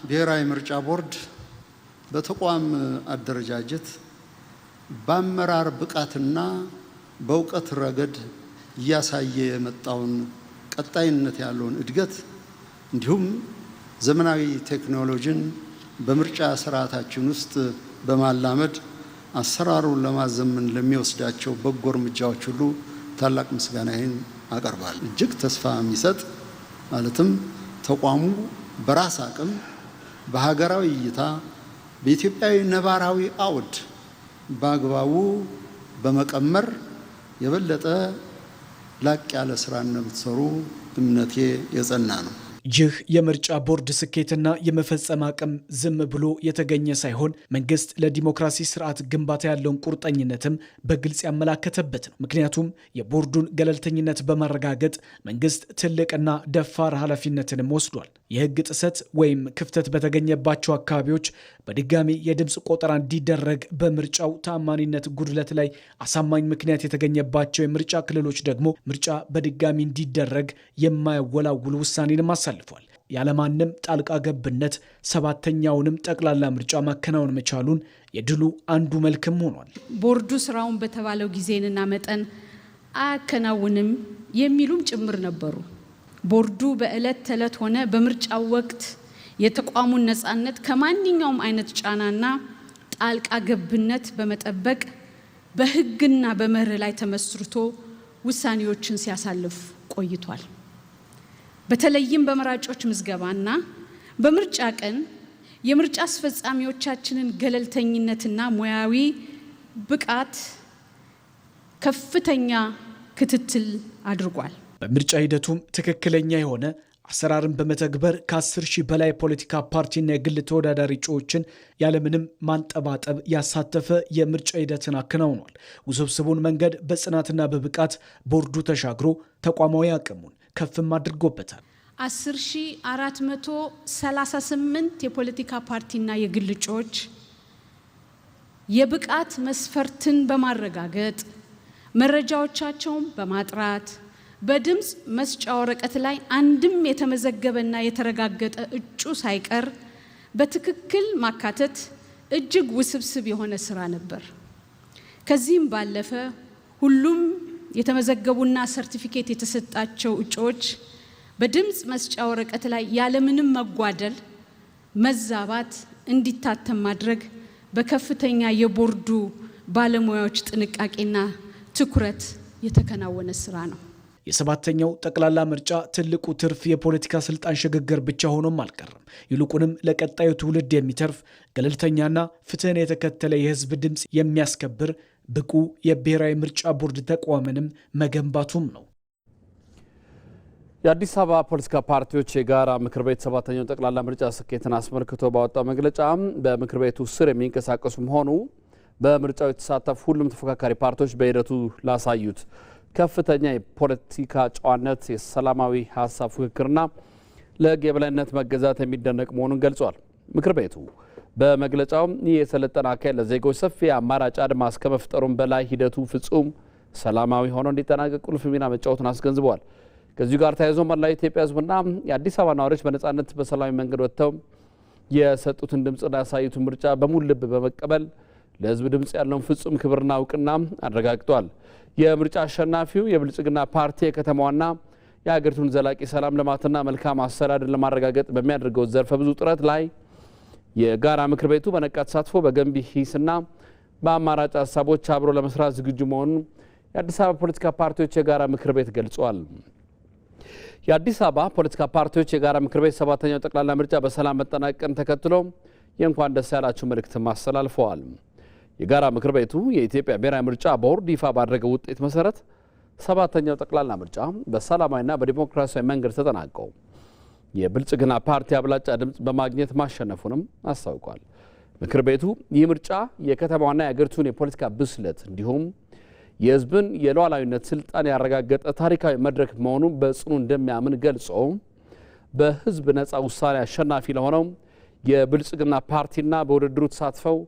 ብሔራዊ ምርጫ ቦርድ በተቋም አደረጃጀት በአመራር ብቃትና በእውቀት ረገድ እያሳየ የመጣውን ቀጣይነት ያለውን እድገት እንዲሁም ዘመናዊ ቴክኖሎጂን በምርጫ ስርዓታችን ውስጥ በማላመድ አሰራሩን ለማዘመን ለሚወስዳቸው በጎ እርምጃዎች ሁሉ ታላቅ ምስጋናዬን አቀርባለሁ። እጅግ ተስፋ የሚሰጥ ማለትም ተቋሙ በራስ አቅም በሀገራዊ እይታ በኢትዮጵያዊ ነባራዊ አውድ በአግባቡ በመቀመር የበለጠ ላቅ ያለ ስራ እንደምትሰሩ እምነቴ የጸና ነው። ይህ የምርጫ ቦርድ ስኬትና የመፈጸም አቅም ዝም ብሎ የተገኘ ሳይሆን መንግስት ለዲሞክራሲ ስርዓት ግንባታ ያለውን ቁርጠኝነትም በግልጽ ያመላከተበት ነው። ምክንያቱም የቦርዱን ገለልተኝነት በማረጋገጥ መንግስት ትልቅና ደፋር ኃላፊነትንም ወስዷል። የህግ ጥሰት ወይም ክፍተት በተገኘባቸው አካባቢዎች በድጋሚ የድምፅ ቆጠራ እንዲደረግ፣ በምርጫው ተአማኒነት ጉድለት ላይ አሳማኝ ምክንያት የተገኘባቸው የምርጫ ክልሎች ደግሞ ምርጫ በድጋሚ እንዲደረግ የማያወላውል ውሳኔንም አሳልፏል። ያለማንም ጣልቃ ገብነት ሰባተኛውንም ጠቅላላ ምርጫ ማከናወን መቻሉን የድሉ አንዱ መልክም ሆኗል። ቦርዱ ስራውን በተባለው ጊዜና መጠን አያከናውንም የሚሉም ጭምር ነበሩ። ቦርዱ በዕለት ተዕለት ሆነ በምርጫው ወቅት የተቋሙን ነፃነት ከማንኛውም አይነት ጫናና ጣልቃ ገብነት በመጠበቅ በህግና በመርህ ላይ ተመስርቶ ውሳኔዎችን ሲያሳልፍ ቆይቷል። በተለይም በመራጮች ምዝገባና በምርጫ ቀን የምርጫ አስፈጻሚዎቻችንን ገለልተኝነትና ሙያዊ ብቃት ከፍተኛ ክትትል አድርጓል። በምርጫ ሂደቱም ትክክለኛ የሆነ አሰራርን በመተግበር ከ10 ሺህ በላይ የፖለቲካ ፓርቲና የግል ተወዳዳሪ እጩዎችን ያለምንም ማንጠባጠብ ያሳተፈ የምርጫ ሂደትን አከናውኗል። ውስብስቡን መንገድ በጽናትና በብቃት ቦርዱ ተሻግሮ ተቋማዊ አቅሙን ከፍም አድርጎበታል። 10438 የፖለቲካ ፓርቲና የግል እጩዎች የብቃት መስፈርትን በማረጋገጥ መረጃዎቻቸውን በማጥራት በድምፅ መስጫ ወረቀት ላይ አንድም የተመዘገበና የተረጋገጠ እጩ ሳይቀር በትክክል ማካተት እጅግ ውስብስብ የሆነ ስራ ነበር። ከዚህም ባለፈ ሁሉም የተመዘገቡና ሰርቲፊኬት የተሰጣቸው እጩዎች በድምፅ መስጫ ወረቀት ላይ ያለምንም መጓደል መዛባት እንዲታተም ማድረግ በከፍተኛ የቦርዱ ባለሙያዎች ጥንቃቄና ትኩረት የተከናወነ ስራ ነው። የሰባተኛው ጠቅላላ ምርጫ ትልቁ ትርፍ የፖለቲካ ስልጣን ሽግግር ብቻ ሆኖም አልቀረም። ይልቁንም ለቀጣዩ ትውልድ የሚተርፍ ገለልተኛና ፍትህን የተከተለ የህዝብ ድምፅ የሚያስከብር ብቁ የብሔራዊ ምርጫ ቦርድ ተቋምንም መገንባቱም ነው። የአዲስ አበባ ፖለቲካ ፓርቲዎች የጋራ ምክር ቤት ሰባተኛው ጠቅላላ ምርጫ ስኬትን አስመልክቶ ባወጣው መግለጫ በምክር ቤቱ ስር የሚንቀሳቀሱ መሆኑ በምርጫው የተሳተፉ ሁሉም ተፎካካሪ ፓርቲዎች በሂደቱ ላሳዩት ከፍተኛ የፖለቲካ ጨዋነት፣ የሰላማዊ ሀሳብ ፉክክርና ለህግ የበላይነት መገዛት የሚደነቅ መሆኑን ገልጿል። ምክር ቤቱ በመግለጫው ይህ የሰለጠነ አካል ለዜጎች ሰፊ አማራጭ አድማስ ከመፍጠሩም በላይ ሂደቱ ፍጹም ሰላማዊ ሆኖ እንዲጠናቀቅ ቁልፍ ሚና መጫወቱን አስገንዝበዋል። ከዚሁ ጋር ተያይዞ መላው የኢትዮጵያ ህዝብና የአዲስ አበባ ነዋሪዎች በነጻነት በሰላማዊ መንገድ ወጥተው የሰጡትን ድምፅና ያሳዩትን ምርጫ በሙሉ ልብ በመቀበል ለህዝብ ድምፅ ያለውን ፍጹም ክብርና እውቅና አረጋግጧል። የምርጫ አሸናፊው የብልጽግና ፓርቲ የከተማዋና የሀገሪቱን ዘላቂ ሰላም ልማትና መልካም አስተዳደር ለማረጋገጥ በሚያደርገው ዘርፈ ብዙ ጥረት ላይ የጋራ ምክር ቤቱ በነቃ ተሳትፎ በገንቢ ሂስና በአማራጭ ሀሳቦች አብሮ ለመስራት ዝግጁ መሆኑን የአዲስ አበባ ፖለቲካ ፓርቲዎች የጋራ ምክር ቤት ገልጿል። የአዲስ አበባ ፖለቲካ ፓርቲዎች የጋራ ምክር ቤት ሰባተኛው ጠቅላላ ምርጫ በሰላም መጠናቀቅን ተከትሎ የእንኳን ደስ ያላችሁ መልእክትም አስተላልፈዋል። የጋራ ምክር ቤቱ የኢትዮጵያ ብሔራዊ ምርጫ ቦርድ ይፋ ባደረገው ውጤት መሰረት 7ኛው ጠቅላላ ምርጫ በሰላማዊና በዲሞክራሲያዊ መንገድ ተጠናቀው የብልጽግና ፓርቲ አብላጫ ድምፅ በማግኘት ማሸነፉንም አስታውቋል። ምክር ቤቱ ይህ ምርጫ የከተማዋና የአገሪቱን የፖለቲካ ብስለት እንዲሁም የሕዝብን የሉዓላዊነት ስልጣን ያረጋገጠ ታሪካዊ መድረክ መሆኑን በጽኑ እንደሚያምን ገልጾ በሕዝብ ነፃ ውሳኔ አሸናፊ ለሆነው የብልጽግና ፓርቲና በውድድሩ ተሳትፈው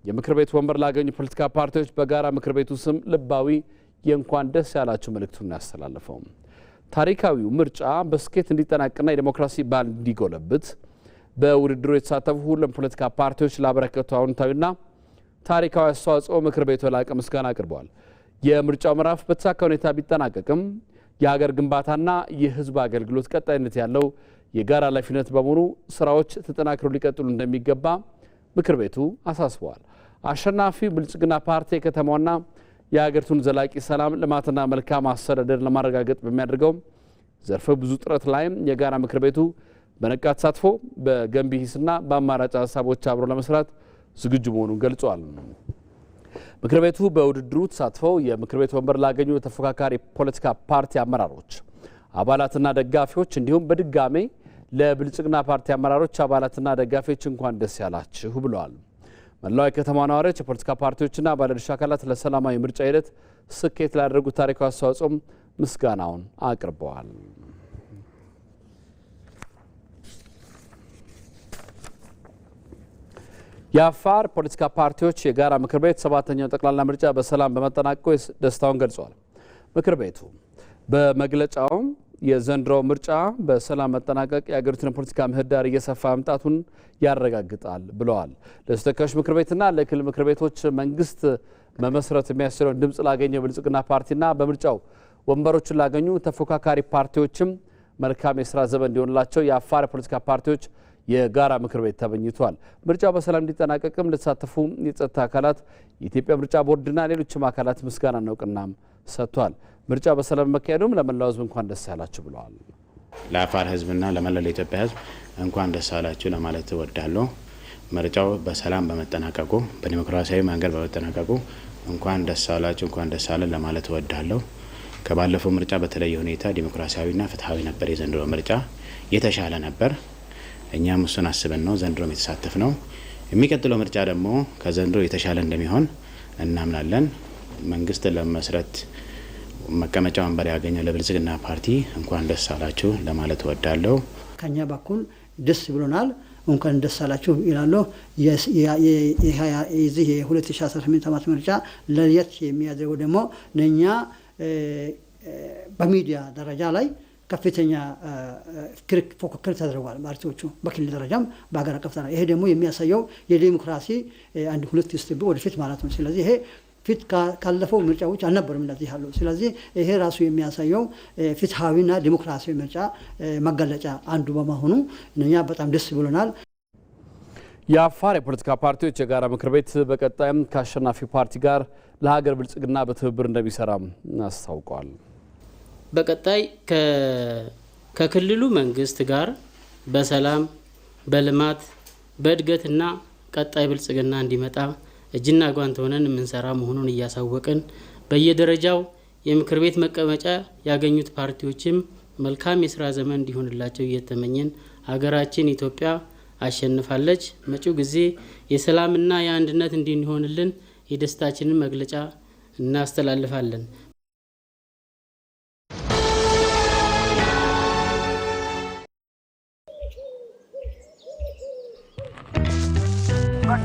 የምክር ቤት ወንበር ላገኙ ፖለቲካ ፓርቲዎች በጋራ ምክር ቤቱ ስም ልባዊ የእንኳን ደስ ያላችሁ መልእክቱን ያስተላለፈው ታሪካዊው ምርጫ በስኬት እንዲጠናቅና የዲሞክራሲ ባህል እንዲጎለብት በውድድሩ የተሳተፉ ሁሉም ፖለቲካ ፓርቲዎች ላበረከቱ አዎንታዊና ታሪካዊ አስተዋጽኦ ምክር ቤቱ የላቀ ምስጋና አቅርበዋል። የምርጫው ምዕራፍ በተሳካ ሁኔታ ቢጠናቀቅም የሀገር ግንባታና የሕዝብ አገልግሎት ቀጣይነት ያለው የጋራ ኃላፊነት በመሆኑ ስራዎች ተጠናክረው ሊቀጥሉ እንደሚገባ ምክር ቤቱ አሳስበዋል። አሸናፊ ብልጽግና ፓርቲ የከተማውና የሀገሪቱን ዘላቂ ሰላም ልማትና መልካም አስተዳደር ለማረጋገጥ በሚያደርገው ዘርፈ ብዙ ጥረት ላይም የጋራ ምክር ቤቱ በነቃ ተሳትፎ በገንቢ ሂስና በአማራጭ ሀሳቦች አብሮ ለመስራት ዝግጁ መሆኑን ገልጿል። ምክር ቤቱ በውድድሩ ተሳትፈው የምክር ቤት ወንበር ላገኙ ተፎካካሪ ፖለቲካ ፓርቲ አመራሮች፣ አባላትና ደጋፊዎች እንዲሁም በድጋሜ ለብልጽግና ፓርቲ አመራሮች፣ አባላትና ደጋፊዎች እንኳን ደስ ያላችሁ ብለዋል። መላው የከተማ ነዋሪዎች፣ የፖለቲካ ፓርቲዎችና ባለድርሻ አካላት ለሰላማዊ ምርጫ ሂደት ስኬት ላደረጉት ታሪካዊ አስተዋጽኦም ምስጋናውን አቅርበዋል። የአፋር ፖለቲካ ፓርቲዎች የጋራ ምክር ቤት 7ኛው ጠቅላላ ምርጫ በሰላም በመጠናቀቁ ደስታውን ገልጿል። ምክር ቤቱ በመግለጫውም የዘንድሮው ምርጫ በሰላም መጠናቀቅ የአገሪቱን የፖለቲካ ምህዳር እየሰፋ መምጣቱን ያረጋግጣል ብለዋል። ለተወካዮች ምክር ቤትና ለክልል ምክር ቤቶች መንግስት መመስረት የሚያስችለውን ድምፅ ላገኘ ብልጽግና ፓርቲና በምርጫው ወንበሮችን ላገኙ ተፎካካሪ ፓርቲዎችም መልካም የስራ ዘመን እንዲሆንላቸው የአፋር የፖለቲካ ፓርቲዎች የጋራ ምክር ቤት ተመኝቷል። ምርጫው በሰላም እንዲጠናቀቅም ለተሳተፉ የጸጥታ አካላት የኢትዮጵያ ምርጫ ቦርድና ሌሎችም አካላት ምስጋናና እውቅናም ሰጥቷል። ምርጫ በሰላም መካሄዱም ለመላው ሕዝብ እንኳን ደስ ያላችሁ ብለዋል። ለአፋር ሕዝብና ለመላው ኢትዮጵያ ሕዝብ እንኳን ደስ ያላችሁ ለማለት እወዳለሁ። ምርጫው በሰላም በመጠናቀቁ በዲሞክራሲያዊ መንገድ በመጠናቀቁ እንኳን ደስ ያላችሁ እንኳን ደስ ያለን ለማለት እወዳለሁ። ከባለፈው ምርጫ በተለየ ሁኔታ ዲሞክራሲያዊና ፍትሐዊ ነበር። የዘንድሮ ምርጫ የተሻለ ነበር። እኛም እሱን አስበን ነው ዘንድሮም የተሳተፍ ነው። የሚቀጥለው ምርጫ ደግሞ ከዘንድሮ የተሻለ እንደሚሆን እናምናለን። መንግስት ለመስረት መቀመጫ ወንበር ያገኘው ለብልጽግና ፓርቲ እንኳን ደስ አላችሁ ለማለት እወዳለሁ። ከኛ በኩል ደስ ብሎናል። እንኳን ደስ አላችሁ ይላሉ። የዚህ የ2018 ዓመት ምርጫ ለየት የሚያደርገው ደግሞ ለኛ በሚዲያ ደረጃ ላይ ከፍተኛ ፉክክር ተደርጓል። ፓርቲዎቹ በክልል ደረጃም በሀገር አቀፍ ደረጃ ይሄ ደግሞ የሚያሳየው የዲሞክራሲ አንድ ሁለት ስቴፕ ወደፊት ማለት ነው። ስለዚህ ይሄ ፊት ካለፈው ምርጫዎች አልነበርም እንደዚህ ያለው። ስለዚህ ይሄ ራሱ የሚያሳየው ፍትሐዊና ዲሞክራሲያዊ ምርጫ መገለጫ አንዱ በመሆኑ እኛ በጣም ደስ ብሎናል። የአፋር የፖለቲካ ፓርቲዎች የጋራ ምክር ቤት በቀጣይም ከአሸናፊ ፓርቲ ጋር ለሀገር ብልጽግና በትብብር እንደሚሰራም አስታውቋል። በቀጣይ ከክልሉ መንግስት ጋር በሰላም በልማት በእድገትና ቀጣይ ብልጽግና እንዲመጣ እጅና ጓንት ሆነን የምንሰራ መሆኑን እያሳወቅን በየደረጃው የምክር ቤት መቀመጫ ያገኙት ፓርቲዎችም መልካም የስራ ዘመን እንዲሆንላቸው እየተመኘን ሀገራችን ኢትዮጵያ አሸንፋለች። መጪው ጊዜ የሰላምና የአንድነት እንዲሆንልን የደስታችንን መግለጫ እናስተላልፋለን።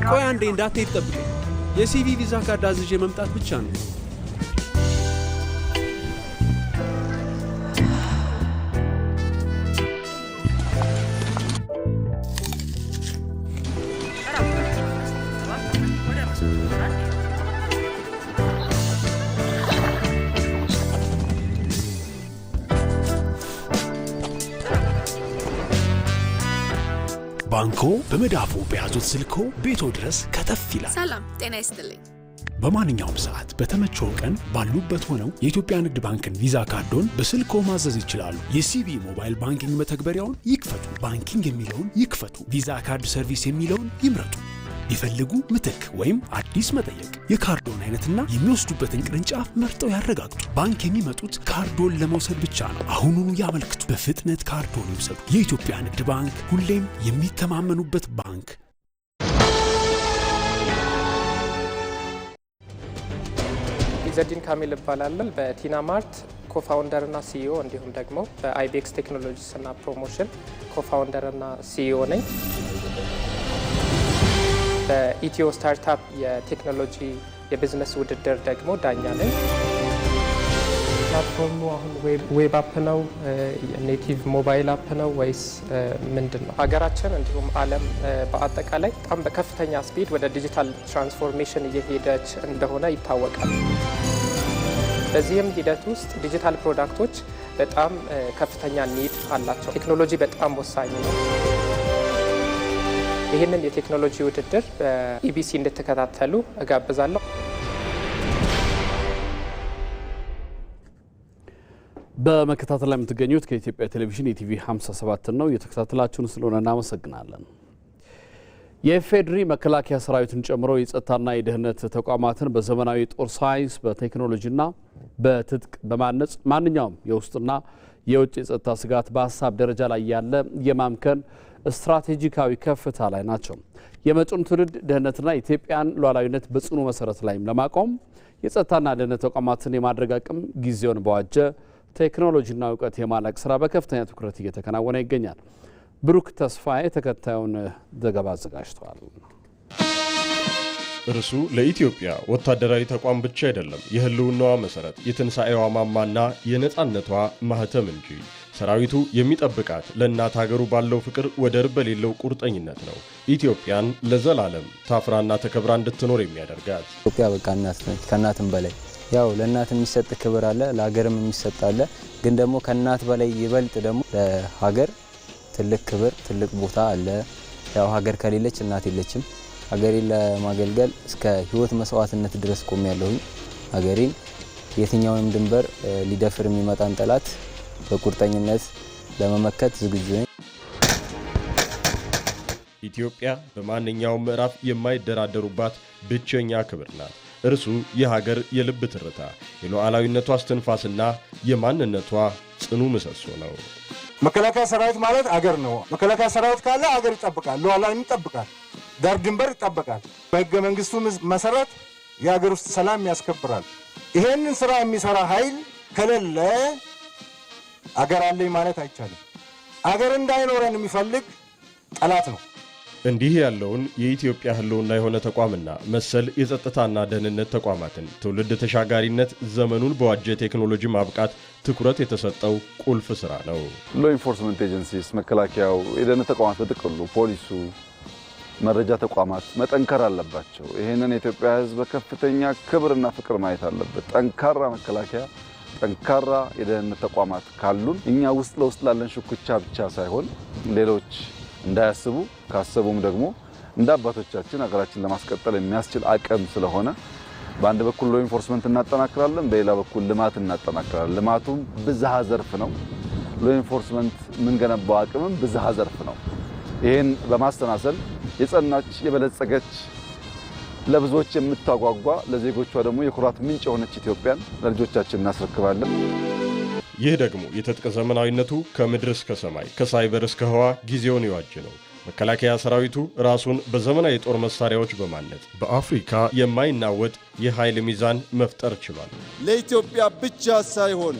ቆይ አንዴ እንዳትሄድ ጠብቀኝ። የሲቪ ቪዛ ካርድ አዝዤ መምጣት ብቻ ነው። ባንኮ በመዳፉ በያዙት ስልኮ ቤቶ ድረስ ከተፍ ይላል። ሰላም ጤና ይስጥልኝ። በማንኛውም ሰዓት በተመቸው ቀን ባሉበት ሆነው የኢትዮጵያ ንግድ ባንክን ቪዛ ካርዶን በስልኮ ማዘዝ ይችላሉ። የሲቢ ሞባይል ባንኪንግ መተግበሪያውን ይክፈቱ። ባንኪንግ የሚለውን ይክፈቱ። ቪዛ ካርድ ሰርቪስ የሚለውን ይምረጡ። ይፈልጉ ምትክ ወይም አዲስ መጠየቅ። የካርዶን አይነትና የሚወስዱበትን ቅርንጫፍ መርጠው ያረጋግጡ። ባንክ የሚመጡት ካርዶን ለመውሰድ ብቻ ነው። አሁኑኑ ያመልክቱ። በፍጥነት ካርዶን ይውሰዱ። የኢትዮጵያ ንግድ ባንክ፣ ሁሌም የሚተማመኑበት ባንክ። ኢዘዲን ካሚል እባላለሁ። በቲና ማርት ኮፋውንደር እና ሲኢኦ እንዲሁም ደግሞ በአይቤክስ ቴክኖሎጂስ እና ፕሮሞሽን ኮፋውንደር እና ሲኢኦ ነኝ። በኢትዮ ስታርታፕ የቴክኖሎጂ የቢዝነስ ውድድር ደግሞ ዳኛ ነኝ። ፕላትፎርሙ አሁን ዌብ አፕ ነው፣ ኔቲቭ ሞባይል አፕ ነው ወይስ ምንድን ነው? ሀገራችን እንዲሁም ዓለም በአጠቃላይ በጣም በከፍተኛ ስፒድ ወደ ዲጂታል ትራንስፎርሜሽን እየሄደች እንደሆነ ይታወቃል። በዚህም ሂደት ውስጥ ዲጂታል ፕሮዳክቶች በጣም ከፍተኛ ኒድ አላቸው። ቴክኖሎጂ በጣም ወሳኝ ነው። ይህንን የቴክኖሎጂ ውድድር በኢቢሲ እንድትከታተሉ እጋብዛለሁ። በመከታተል ላይ የምትገኙት ከኢትዮጵያ ቴሌቪዥን የቲቪ 57 ነው። እየተከታተላችሁን ስለሆነ እናመሰግናለን። የኢፌዴሪ መከላከያ ሰራዊትን ጨምሮ የጸጥታና የደህንነት ተቋማትን በዘመናዊ ጦር ሳይንስ በቴክኖሎጂና በትጥቅ በማነጽ ማንኛውም የውስጥና የውጭ የጸጥታ ስጋት በሀሳብ ደረጃ ላይ ያለ የማምከን ስትራቴጂካዊ ከፍታ ላይ ናቸው። የመጪውን ትውልድ ደህንነትና የኢትዮጵያን ሉዓላዊነት በጽኑ መሰረት ላይም ለማቆም የጸጥታና ደህንነት ተቋማትን የማድረግ አቅም ጊዜውን በዋጀ ቴክኖሎጂና እውቀት የማላቅ ስራ በከፍተኛ ትኩረት እየተከናወነ ይገኛል። ብሩክ ተስፋዬ ተከታዩን ዘገባ አዘጋጅተዋል። እርሱ ለኢትዮጵያ ወታደራዊ ተቋም ብቻ አይደለም፣ የህልውናዋ መሰረት፣ የትንሣኤዋ ማማና የነጻነቷ ማህተም እንጂ። ሰራዊቱ የሚጠብቃት ለእናት ሀገሩ ባለው ፍቅር ወደር በሌለው ቁርጠኝነት ነው። ኢትዮጵያን ለዘላለም ታፍራና ተከብራ እንድትኖር የሚያደርጋት። ኢትዮጵያ በቃ እናት ነች፣ ከእናትም በላይ ያው ለእናት የሚሰጥ ክብር አለ፣ ለሀገርም የሚሰጥ አለ። ግን ደግሞ ከእናት በላይ ይበልጥ ደግሞ ለሀገር ትልቅ ክብር፣ ትልቅ ቦታ አለ። ያው ሀገር ከሌለች እናት የለችም። ሀገሬን ለማገልገል እስከ ህይወት መስዋዕትነት ድረስ ቆሜያለሁኝ። ሀገሬን የትኛውንም ድንበር ሊደፍር የሚመጣን ጠላት በቁርጠኝነት ለመመከት ዝግጁ ነኝ። ኢትዮጵያ በማንኛውም ምዕራፍ የማይደራደሩባት ብቸኛ ክብር ናት። እርሱ የሀገር የልብ ትርታ፣ የሉዓላዊነቷ እስትንፋስና የማንነቷ ጽኑ ምሰሶ ነው። መከላከያ ሰራዊት ማለት አገር ነው። መከላከያ ሰራዊት ካለ አገር ይጠብቃል፣ ሉዓላዊነት ይጠብቃል፣ ዳር ድንበር ይጠብቃል። በህገ መንግስቱ መሰረት የሀገር ውስጥ ሰላም ያስከብራል። ይሄንን ስራ የሚሰራ ኃይል ከሌለ አገር አለኝ ማለት አይቻልም። አገር እንዳይኖረን የሚፈልግ ጠላት ነው። እንዲህ ያለውን የኢትዮጵያ ህልውና የሆነ ተቋምና መሰል የጸጥታና ደህንነት ተቋማትን ትውልድ ተሻጋሪነት ዘመኑን በዋጀ ቴክኖሎጂ ማብቃት ትኩረት የተሰጠው ቁልፍ ስራ ነው። ሎ ኢንፎርስመንት ኤጀንሲስ፣ መከላከያው፣ የደህንነት ተቋማት በጥቅሉ ፖሊሱ፣ መረጃ ተቋማት መጠንከር አለባቸው። ይሄንን የኢትዮጵያ ህዝብ በከፍተኛ ክብርና ፍቅር ማየት አለበት። ጠንካራ መከላከያ፣ ጠንካራ የደህንነት ተቋማት ካሉን እኛ ውስጥ ለውስጥ ላለን ሽኩቻ ብቻ ሳይሆን ሌሎች እንዳያስቡ ካሰቡም ደግሞ እንደ አባቶቻችን ሀገራችን ለማስቀጠል የሚያስችል አቅም ስለሆነ በአንድ በኩል ሎ ኢንፎርስመንት እናጠናክራለን፣ በሌላ በኩል ልማት እናጠናክራለን። ልማቱም ብዝሃ ዘርፍ ነው። ሎ ኢንፎርስመንት የምንገነባው አቅምም ብዝሃ ዘርፍ ነው። ይህን በማስተናሰል የጸናች የበለጸገች ለብዙዎች የምታጓጓ ለዜጎቿ ደግሞ የኩራት ምንጭ የሆነች ኢትዮጵያን ለልጆቻችን እናስረክባለን። ይህ ደግሞ የትጥቅ ዘመናዊነቱ ከምድር እስከ ሰማይ ከሳይበር እስከ ህዋ ጊዜውን የዋጀ ነው። መከላከያ ሰራዊቱ ራሱን በዘመናዊ የጦር መሳሪያዎች በማነጽ በአፍሪካ የማይናወጥ የኃይል ሚዛን መፍጠር ችሏል። ለኢትዮጵያ ብቻ ሳይሆን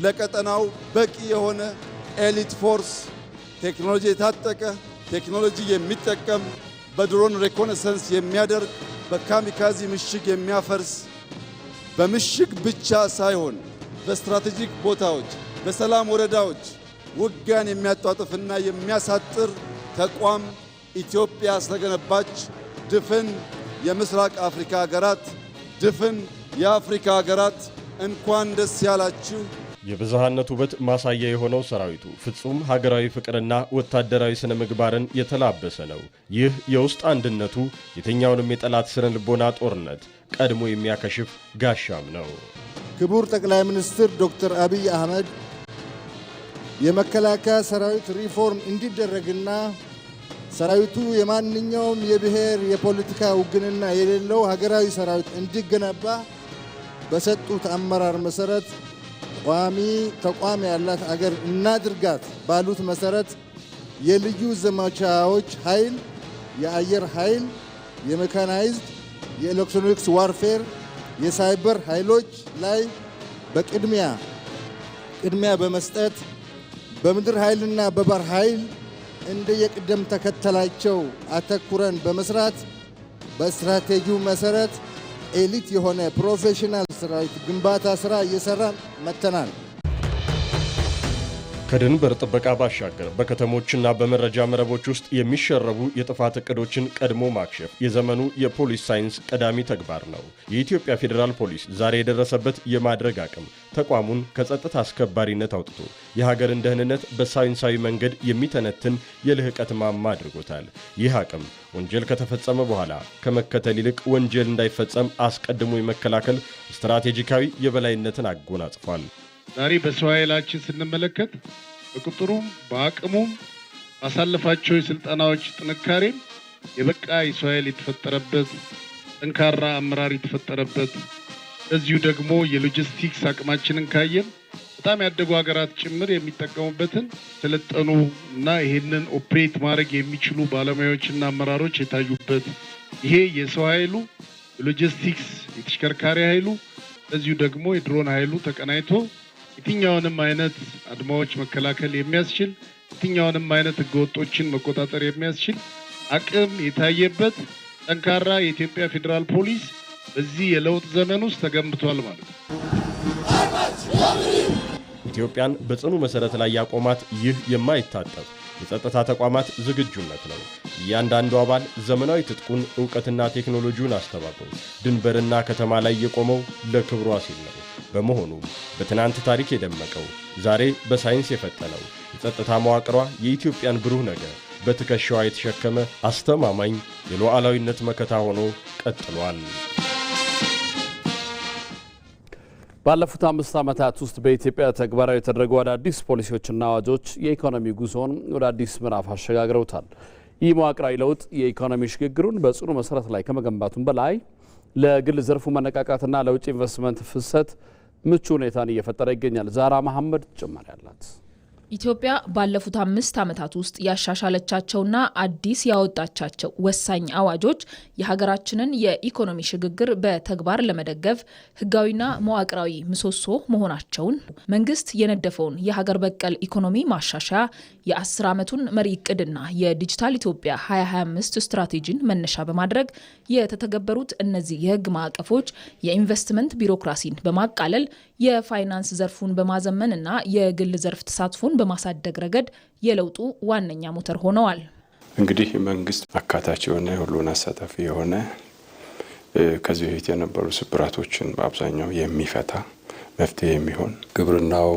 ለቀጠናው በቂ የሆነ ኤሊት ፎርስ፣ ቴክኖሎጂ የታጠቀ ቴክኖሎጂ የሚጠቀም በድሮን ሬኮነሰንስ የሚያደርግ በካሚካዚ ምሽግ የሚያፈርስ በምሽግ ብቻ ሳይሆን በስትራቴጂክ ቦታዎች በሰላም ወረዳዎች ውጊያን የሚያጧጥፍና የሚያሳጥር ተቋም ኢትዮጵያ ስለገነባች ድፍን የምስራቅ አፍሪካ ሀገራት፣ ድፍን የአፍሪካ ሀገራት እንኳን ደስ ያላችሁ። የብዝሃነት ውበት ማሳያ የሆነው ሰራዊቱ ፍጹም ሀገራዊ ፍቅርና ወታደራዊ ስነ ምግባርን የተላበሰ ነው። ይህ የውስጥ አንድነቱ የትኛውንም የጠላት ስነ ልቦና ጦርነት ቀድሞ የሚያከሽፍ ጋሻም ነው። ክቡር ጠቅላይ ሚኒስትር ዶክተር አብይ አህመድ የመከላከያ ሰራዊት ሪፎርም እንዲደረግና ሰራዊቱ የማንኛውም የብሔር የፖለቲካ ውግንና የሌለው ሀገራዊ ሰራዊት እንዲገነባ በሰጡት አመራር መሰረት ቋሚ ተቋም ያላት አገር እናድርጋት ባሉት መሰረት የልዩ ዘመቻዎች ኃይል፣ የአየር ኃይል፣ የሜካናይዝድ፣ የኤሌክትሮኒክስ ዋርፌር፣ የሳይበር ኃይሎች ላይ በቅድሚያ በመስጠት በምድር ኃይልና በባህር ኃይል እንደ የቅደም ተከተላቸው አተኩረን በመስራት በስትራቴጂው መሰረት ኤሊት የሆነ ፕሮፌሽናል ሰራዊት ግንባታ ስራ እየሰራን መጥተናል። ከድንበር ጥበቃ ባሻገር በከተሞችና በመረጃ መረቦች ውስጥ የሚሸረቡ የጥፋት እቅዶችን ቀድሞ ማክሸፍ የዘመኑ የፖሊስ ሳይንስ ቀዳሚ ተግባር ነው። የኢትዮጵያ ፌዴራል ፖሊስ ዛሬ የደረሰበት የማድረግ አቅም ተቋሙን ከጸጥታ አስከባሪነት አውጥቶ የሀገርን ደህንነት በሳይንሳዊ መንገድ የሚተነትን የልህቀት ማማ አድርጎታል። ይህ አቅም ወንጀል ከተፈጸመ በኋላ ከመከተል ይልቅ ወንጀል እንዳይፈጸም አስቀድሞ የመከላከል ስትራቴጂካዊ የበላይነትን አጎናጽፏል። ዛሬ በሰው ኃይላችን ስንመለከት በቁጥሩም በአቅሙም ባሳለፋቸው የስልጠናዎች ጥንካሬም የበቃ የሰው ኃይል የተፈጠረበት ጠንካራ አመራር የተፈጠረበት እዚሁ ደግሞ የሎጂስቲክስ አቅማችንን ካየን በጣም ያደጉ ሀገራት ጭምር የሚጠቀሙበትን ሰለጠኑ እና ይሄንን ኦፕሬት ማድረግ የሚችሉ ባለሙያዎችና አመራሮች የታዩበት ይሄ የሰው ኃይሉ የሎጂስቲክስ የተሽከርካሪ ኃይሉ እዚሁ ደግሞ የድሮን ኃይሉ ተቀናይቶ የትኛውንም አይነት አድማዎች መከላከል የሚያስችል የትኛውንም አይነት ህገወጦችን መቆጣጠር የሚያስችል አቅም የታየበት ጠንካራ የኢትዮጵያ ፌዴራል ፖሊስ በዚህ የለውጥ ዘመን ውስጥ ተገንብቷል ማለት ነው። ኢትዮጵያን በጽኑ መሰረት ላይ ያቆማት ይህ የማይታጠፍ የጸጥታ ተቋማት ዝግጁነት ነው። እያንዳንዱ አባል ዘመናዊ ትጥቁን ዕውቀትና ቴክኖሎጂውን አስተባብሮ ድንበርና ከተማ ላይ የቆመው ለክብሯ ሲል ነው። በመሆኑም በትናንት ታሪክ የደመቀው ዛሬ በሳይንስ የፈጠነው የጸጥታ መዋቅሯ የኢትዮጵያን ብሩህ ነገር በትከሻዋ የተሸከመ አስተማማኝ የሉዓላዊነት መከታ ሆኖ ቀጥሏል። ባለፉት 5 ዓመታት ውስጥ በኢትዮጵያ ተግባራዊ የተደረጉ አዳዲስ ፖሊሲዎችና አዋጆች የኢኮኖሚ ጉዞን ወደ አዲስ ምዕራፍ አሸጋግረውታል። ይህ መዋቅራዊ ለውጥ የኢኮኖሚ ሽግግሩን በጽኑ መሰረት ላይ ከመገንባቱም በላይ ለግል ዘርፉ መነቃቃትና ለውጭ ኢንቨስትመንት ፍሰት ምቹ ሁኔታን እየፈጠረ ይገኛል። ዛራ መሐመድ ጭማሪ አላት። ኢትዮጵያ ባለፉት 5 ዓመታት ውስጥ ያሻሻለቻቸውና አዲስ ያወጣቻቸው ወሳኝ አዋጆች የሀገራችንን የኢኮኖሚ ሽግግር በተግባር ለመደገፍ ህጋዊና መዋቅራዊ ምሰሶ መሆናቸውን መንግስት የነደፈውን የሀገር በቀል ኢኮኖሚ ማሻሻያ የ10 ዓመቱን መሪ እቅድና የዲጂታል ኢትዮጵያ 2025 ስትራቴጂን መነሻ በማድረግ የተተገበሩት እነዚህ የህግ ማዕቀፎች የኢንቨስትመንት ቢሮክራሲን በማቃለል የፋይናንስ ዘርፉን በማዘመንና የግል ዘርፍ ተሳትፎን በማሳደግ ረገድ የለውጡ ዋነኛ ሞተር ሆነዋል። እንግዲህ መንግስት አካታች የሆነ ሁሉን አሳታፊ የሆነ ከዚህ በፊት የነበሩ ስብራቶችን በአብዛኛው የሚፈታ መፍትሄ የሚሆን ግብርናው፣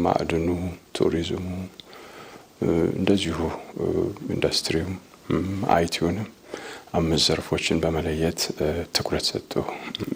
ማዕድኑ፣ ቱሪዝሙ እንደዚሁ ኢንዱስትሪው፣ አይቲውንም 5 ዘርፎችን በመለየት ትኩረት ሰጥቶ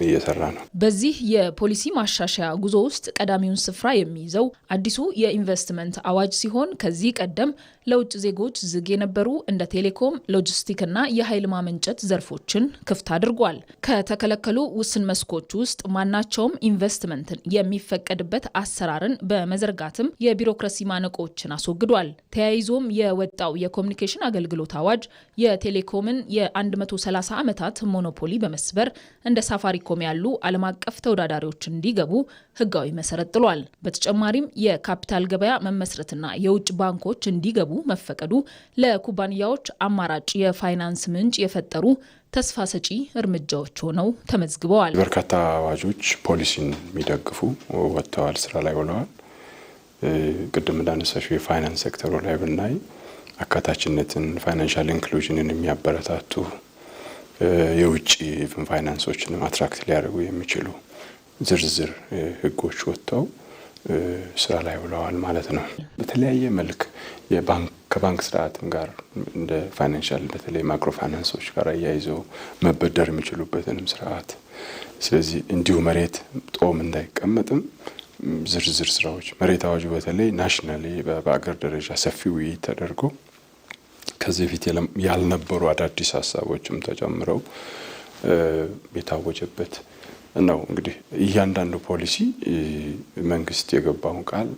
እየሰራ ነው። በዚህ የፖሊሲ ማሻሻያ ጉዞ ውስጥ ቀዳሚውን ስፍራ የሚይዘው አዲሱ የኢንቨስትመንት አዋጅ ሲሆን ከዚህ ቀደም ለውጭ ዜጎች ዝግ የነበሩ እንደ ቴሌኮም፣ ሎጂስቲክና የኃይል ማመንጨት ዘርፎችን ክፍት አድርጓል። ከተከለከሉ ውስን መስኮች ውስጥ ማናቸውም ኢንቨስትመንትን የሚፈቀድበት አሰራርን በመዘርጋትም የቢሮክራሲ ማነቆችን አስወግዷል። ተያይዞም የወጣው የኮሚኒኬሽን አገልግሎት አዋጅ የቴሌኮምን የ130 ዓመታት ሞኖፖሊ በመስበር እንደ ሳፋሪኮም ያሉ ዓለም አቀፍ ተወዳዳሪዎች እንዲገቡ ህጋዊ መሰረት ጥሏል። በተጨማሪም የካፒታል ገበያ መመስረትና የውጭ ባንኮች እንዲገቡ መፈቀዱ ለኩባንያዎች አማራጭ የፋይናንስ ምንጭ የፈጠሩ ተስፋ ሰጪ እርምጃዎች ሆነው ተመዝግበዋል። በርካታ አዋጆች ፖሊሲን የሚደግፉ ወጥተዋል፣ ስራ ላይ ውለዋል። ቅድም እንዳነሳሽው የፋይናንስ ሴክተሩ ላይ ብናይ አካታችነትን፣ ፋይናንሻል ኢንክሉዥንን የሚያበረታቱ የውጭ ፋይናንሶችንም አትራክት ሊያደርጉ የሚችሉ ዝርዝር ህጎች ወጥተው ስራ ላይ ውለዋል ማለት ነው። በተለያየ መልክ ከባንክ ስርዓትም ጋር እንደ ፋይናንሻል በተለይ ማክሮ ፋይናንሶች ጋር አያይዘው መበደር የሚችሉበትንም ስርዓት፣ ስለዚህ እንዲሁ መሬት ጦም እንዳይቀመጥም ዝርዝር ስራዎች መሬት አዋጁ በተለይ ናሽናሊ በአገር ደረጃ ሰፊ ውይይት ተደርጎ ከዚህ በፊት ያልነበሩ አዳዲስ ሀሳቦችም ተጨምረው የታወጀበት ነው። እንግዲህ እያንዳንዱ ፖሊሲ መንግስት የገባውን ቃል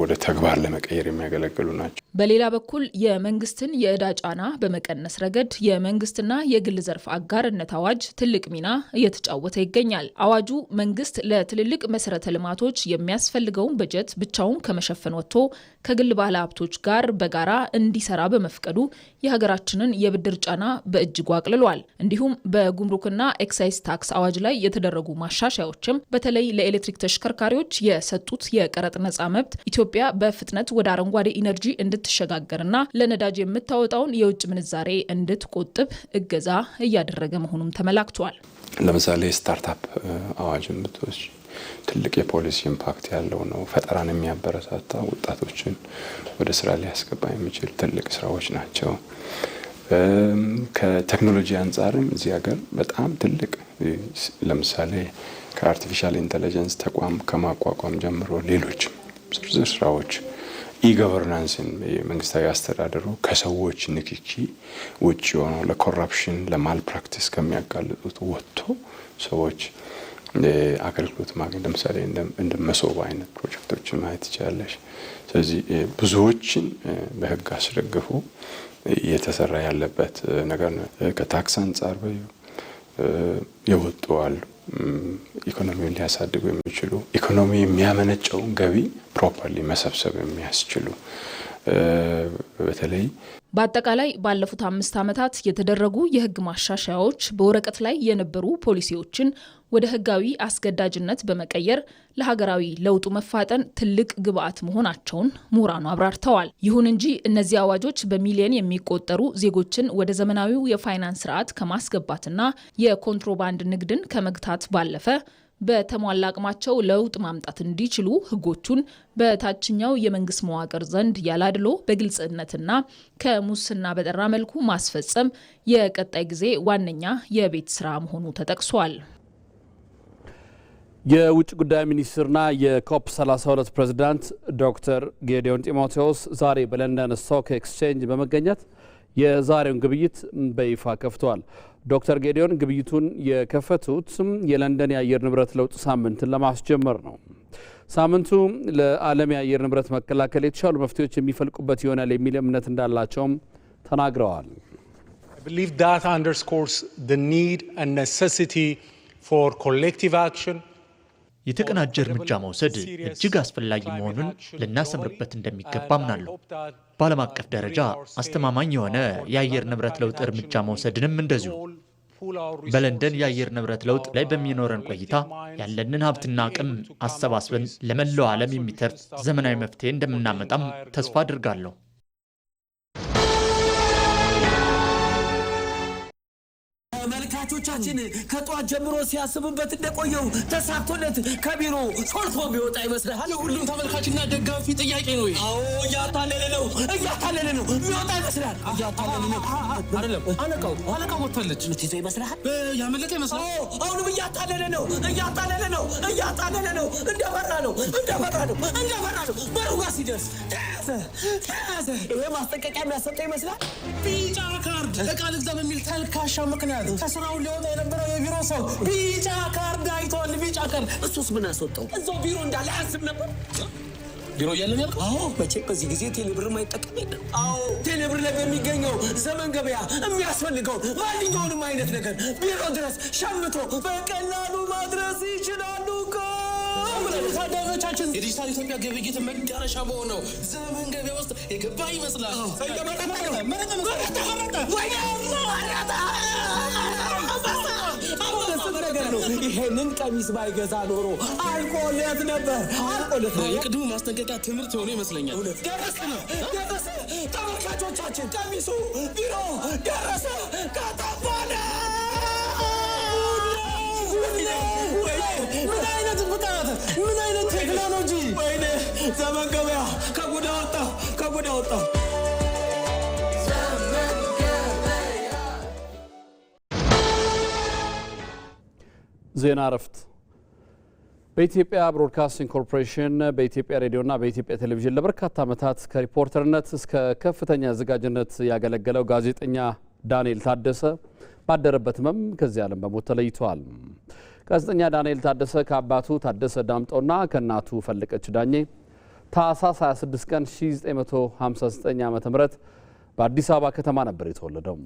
ወደ ተግባር ለመቀየር የሚያገለግሉ ናቸው። በሌላ በኩል የመንግስትን የዕዳ ጫና በመቀነስ ረገድ የመንግስትና የግል ዘርፍ አጋርነት አዋጅ ትልቅ ሚና እየተጫወተ ይገኛል። አዋጁ መንግስት ለትልልቅ መሰረተ ልማቶች የሚያስፈልገውን በጀት ብቻውን ከመሸፈን ወጥቶ ከግል ባለሀብቶች ጋር በጋራ እንዲሰራ በመፍቀዱ የሀገራችንን የብድር ጫና በእጅጉ አቅልሏል። እንዲሁም በጉምሩክና ኤክሳይዝ ታክስ አዋጅ ላይ የተደረጉ ማሻሻያዎችም በተለይ ለኤሌክትሪክ ተሽከርካሪዎች የሰጡት የቀረጥ ነጻ መብት ኢትዮጵያ በፍጥነት ወደ አረንጓዴ ኢነርጂ እንድትሸጋገርና ለነዳጅ የምታወጣውን የውጭ ምንዛሬ እንድትቆጥብ እገዛ እያደረገ መሆኑም ተመላክቷል። ለምሳሌ ስታርታፕ አዋጅን ብትወስጂ ትልቅ የፖሊሲ ኢምፓክት ያለው ነው። ፈጠራን የሚያበረታታ ወጣቶችን ወደ ስራ ሊያስገባ የሚችል ትልቅ ስራዎች ናቸው። ከቴክኖሎጂ አንጻርም እዚህ ሀገር በጣም ትልቅ ለምሳሌ ከአርቲፊሻል ኢንተለጀንስ ተቋም ከማቋቋም ጀምሮ ሌሎች ዝርዝር ስራዎች ኢገቨርናንስን የመንግስታዊ አስተዳደሩ ከሰዎች ንክኪ ውጭ የሆነው ለኮራፕሽን ለማል ፕራክቲስ ከሚያጋልጡት ወጥቶ ሰዎች አገልግሎት ማግኘት ለምሳሌ እንደ መሶብ አይነት ፕሮጀክቶችን ማየት ይቻላል። ስለዚህ ብዙዎችን በህግ አስደግፎ እየተሰራ ያለበት ነገር ነው። ከታክስ አንጻር የወጡ አሉ። ኢኮኖሚውን ሊያሳድጉ የሚችሉ ኢኮኖሚ የሚያመነጨውን ገቢ ፕሮፐርሊ መሰብሰብ የሚያስችሉ በተለይ በአጠቃላይ ባለፉት 5 ዓመታት የተደረጉ የህግ ማሻሻያዎች በወረቀት ላይ የነበሩ ፖሊሲዎችን ወደ ህጋዊ አስገዳጅነት በመቀየር ለሀገራዊ ለውጡ መፋጠን ትልቅ ግብዓት መሆናቸውን ምሁራኑ አብራርተዋል። ይሁን እንጂ እነዚህ አዋጆች በሚሊዮን የሚቆጠሩ ዜጎችን ወደ ዘመናዊው የፋይናንስ ስርዓት ከማስገባትና የኮንትሮባንድ ንግድን ከመግታት ባለፈ በተሟላ አቅማቸው ለውጥ ማምጣት እንዲችሉ ህጎቹን በታችኛው የመንግስት መዋቅር ዘንድ ያላድሎ በግልጽነትና ከሙስና በጠራ መልኩ ማስፈጸም የቀጣይ ጊዜ ዋነኛ የቤት ስራ መሆኑ ተጠቅሷል። የውጭ ጉዳይ ሚኒስትርና የኮፕ 32 ፕሬዝዳንት ዶክተር ጌዲዮን ጢሞቴዎስ ዛሬ በለንደን ስቶክ ኤክስቼንጅ በመገኘት የዛሬውን ግብይት በይፋ ከፍተዋል። ዶክተር ጌዲዮን ግብይቱን የከፈቱት የለንደን የአየር ንብረት ለውጥ ሳምንትን ለማስጀመር ነው። ሳምንቱ ለዓለም የአየር ንብረት መከላከል የተሻሉ መፍትሄዎች የሚፈልቁበት ይሆናል የሚል እምነት እንዳላቸውም ተናግረዋል። I believe that underscores the need and necessity for collective action. የተቀናጀ እርምጃ መውሰድ እጅግ አስፈላጊ መሆኑን ልናሰምርበት እንደሚገባ አምናለሁ። በዓለም አቀፍ ደረጃ አስተማማኝ የሆነ የአየር ንብረት ለውጥ እርምጃ መውሰድንም እንደዚሁ። በለንደን የአየር ንብረት ለውጥ ላይ በሚኖረን ቆይታ ያለንን ሀብትና አቅም አሰባስበን ለመላው ዓለም የሚተርፍ ዘመናዊ መፍትሄ እንደምናመጣም ተስፋ አድርጋለሁ። ተመልካቾቻችን ከጧት ጀምሮ ሲያስቡበት እንደቆየው ተሳክቶለት ከቢሮ ሾልኮ ቢወጣ ይመስላል። ሁሉም ተመልካችና ደጋፊ ጥያቄ ነው። አዎ እያታለለ ነው የሚወጣ ይመስላል። እያታለለ ነው አይደለም። አለቃው ወጥታለች። ምትይዘው ይመስላል። ያመለጠ ይመስላል። አሁንም እያታለለ ነው። እንደበራ ነው። በሩ ጋር ሲደርስ ተያዘ። ይሄ ማስጠንቀቂያ የሚያሰጠው ይመስላል። ቢጫ ካርድ ዕቃ ልግዛ በሚል ተልካሻ ምክንያት ከስራው ሊወጣ የነበረው የቢሮ ሰው ቢጫ ካርድ አይቷል። ቢጫ ካርድ እሱስ ምን አስወጣው? እዛው ቢሮ እንዳለ አያስብ ነበር። ቢሮ እያለን ያልከው? አዎ መቼም በዚህ ጊዜ ቴሌብር ማይጠቀም የለም። አዎ ቴሌብር ላይ በሚገኘው ዘመን ገበያ የሚያስፈልገው ማንኛውንም አይነት ነገር ቢሮ ድረስ ሸምቶ በቀላሉ ማድረስ ይችላሉ እኮ። ታዳጊዎቻችን የዲጂታል ኢትዮጵያ ግብይት መዳረሻ በሆነው ዘመን ገበያ ውስጥ የገባ ይመስላል። ይሄንን ቀሚስ ባይገዛ ኖሮ አልቆለት ነበር። የቅድሙ ማስጠንቀቂያ ትምህርት የሆነ ይመስለኛል። ደረሰ። ተመልካቾቻችን ቀሚሱ ቢሮ ደረሰ። ከተባለ ምን አይነት ብቃት! ምን አይነት ቴክኖሎጂ! ወይኔ ዘመን ገበያ ከጉዳ ወጣ። ዜና እረፍት። በኢትዮጵያ ብሮድካስቲንግ ኮርፖሬሽን በኢትዮጵያ ሬዲዮና በኢትዮጵያ ቴሌቪዥን ለበርካታ ዓመታት ከሪፖርተርነት እስከ ከፍተኛ አዘጋጅነት ያገለገለው ጋዜጠኛ ዳንኤል ታደሰ ባደረበት ህመም ከዚህ ዓለም በሞት ተለይቷል። ጋዜጠኛ ዳንኤል ታደሰ ከአባቱ ታደሰ ዳምጠውና ከእናቱ ፈለቀች ዳኜ ታህሳስ 26 ቀን 1959 ዓ.ም በአዲስ አበባ ከተማ ነበር የተወለደው።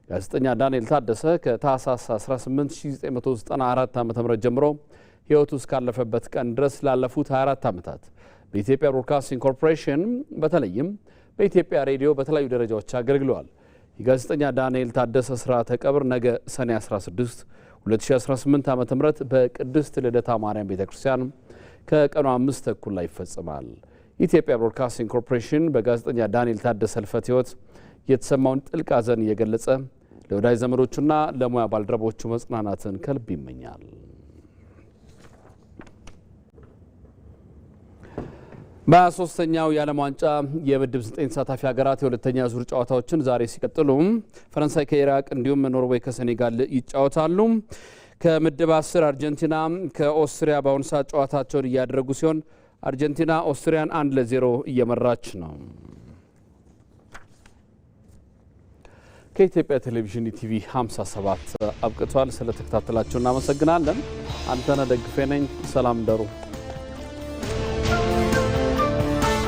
ጋዜጠኛ ዳንኤል ታደሰ ከታህሳስ 18 1994 ዓ.ም ጀምሮ ህይወቱ እስካለፈበት ቀን ድረስ ላለፉት 24 ዓመታት በኢትዮጵያ ብሮድካስቲንግ ኮርፖሬሽን በተለይም በኢትዮጵያ ሬዲዮ በተለያዩ ደረጃዎች አገልግለዋል። የጋዜጠኛ ዳንኤል ታደሰ ስርዓተ ቀብር ነገ ሰኔ 16 2018 ዓ.ም በቅድስት ልደታ ማርያም ቤተክርስቲያን ከቀኑ 5:30 ላይ ይፈጸማል። የኢትዮጵያ ብሮድካስቲንግ ኮርፖሬሽን በጋዜጠኛ ዳንኤል ታደሰ ህልፈት ህይወት የተሰማውን ጥልቅ ሐዘን እየገለጸ ለወዳጅ ዘመዶቹና ለሙያ ባልደረቦቹ መጽናናትን ከልብ ይመኛል። በ23ኛው የዓለም ዋንጫ የምድብ 9 ተሳታፊ ሀገራት የሁለተኛ ዙር ጨዋታዎችን ዛሬ ሲቀጥሉ ፈረንሳይ ከኢራቅ እንዲሁም ኖርዌይ ከሴኔጋል ይጫወታሉ። ከምድብ 10 አርጀንቲና ከኦስትሪያ በአሁኑ ሰዓት ጨዋታቸውን እያደረጉ ሲሆን አርጀንቲና ኦስትሪያን 1-0 እየመራች ነው። ከኢትዮጵያ ቴሌቪዥን ኢቲቪ 57 አብቅቷል። ስለተከታተላችሁ እናመሰግናለን። አንተነህ ደግፌ ነኝ። ሰላም ደሩ።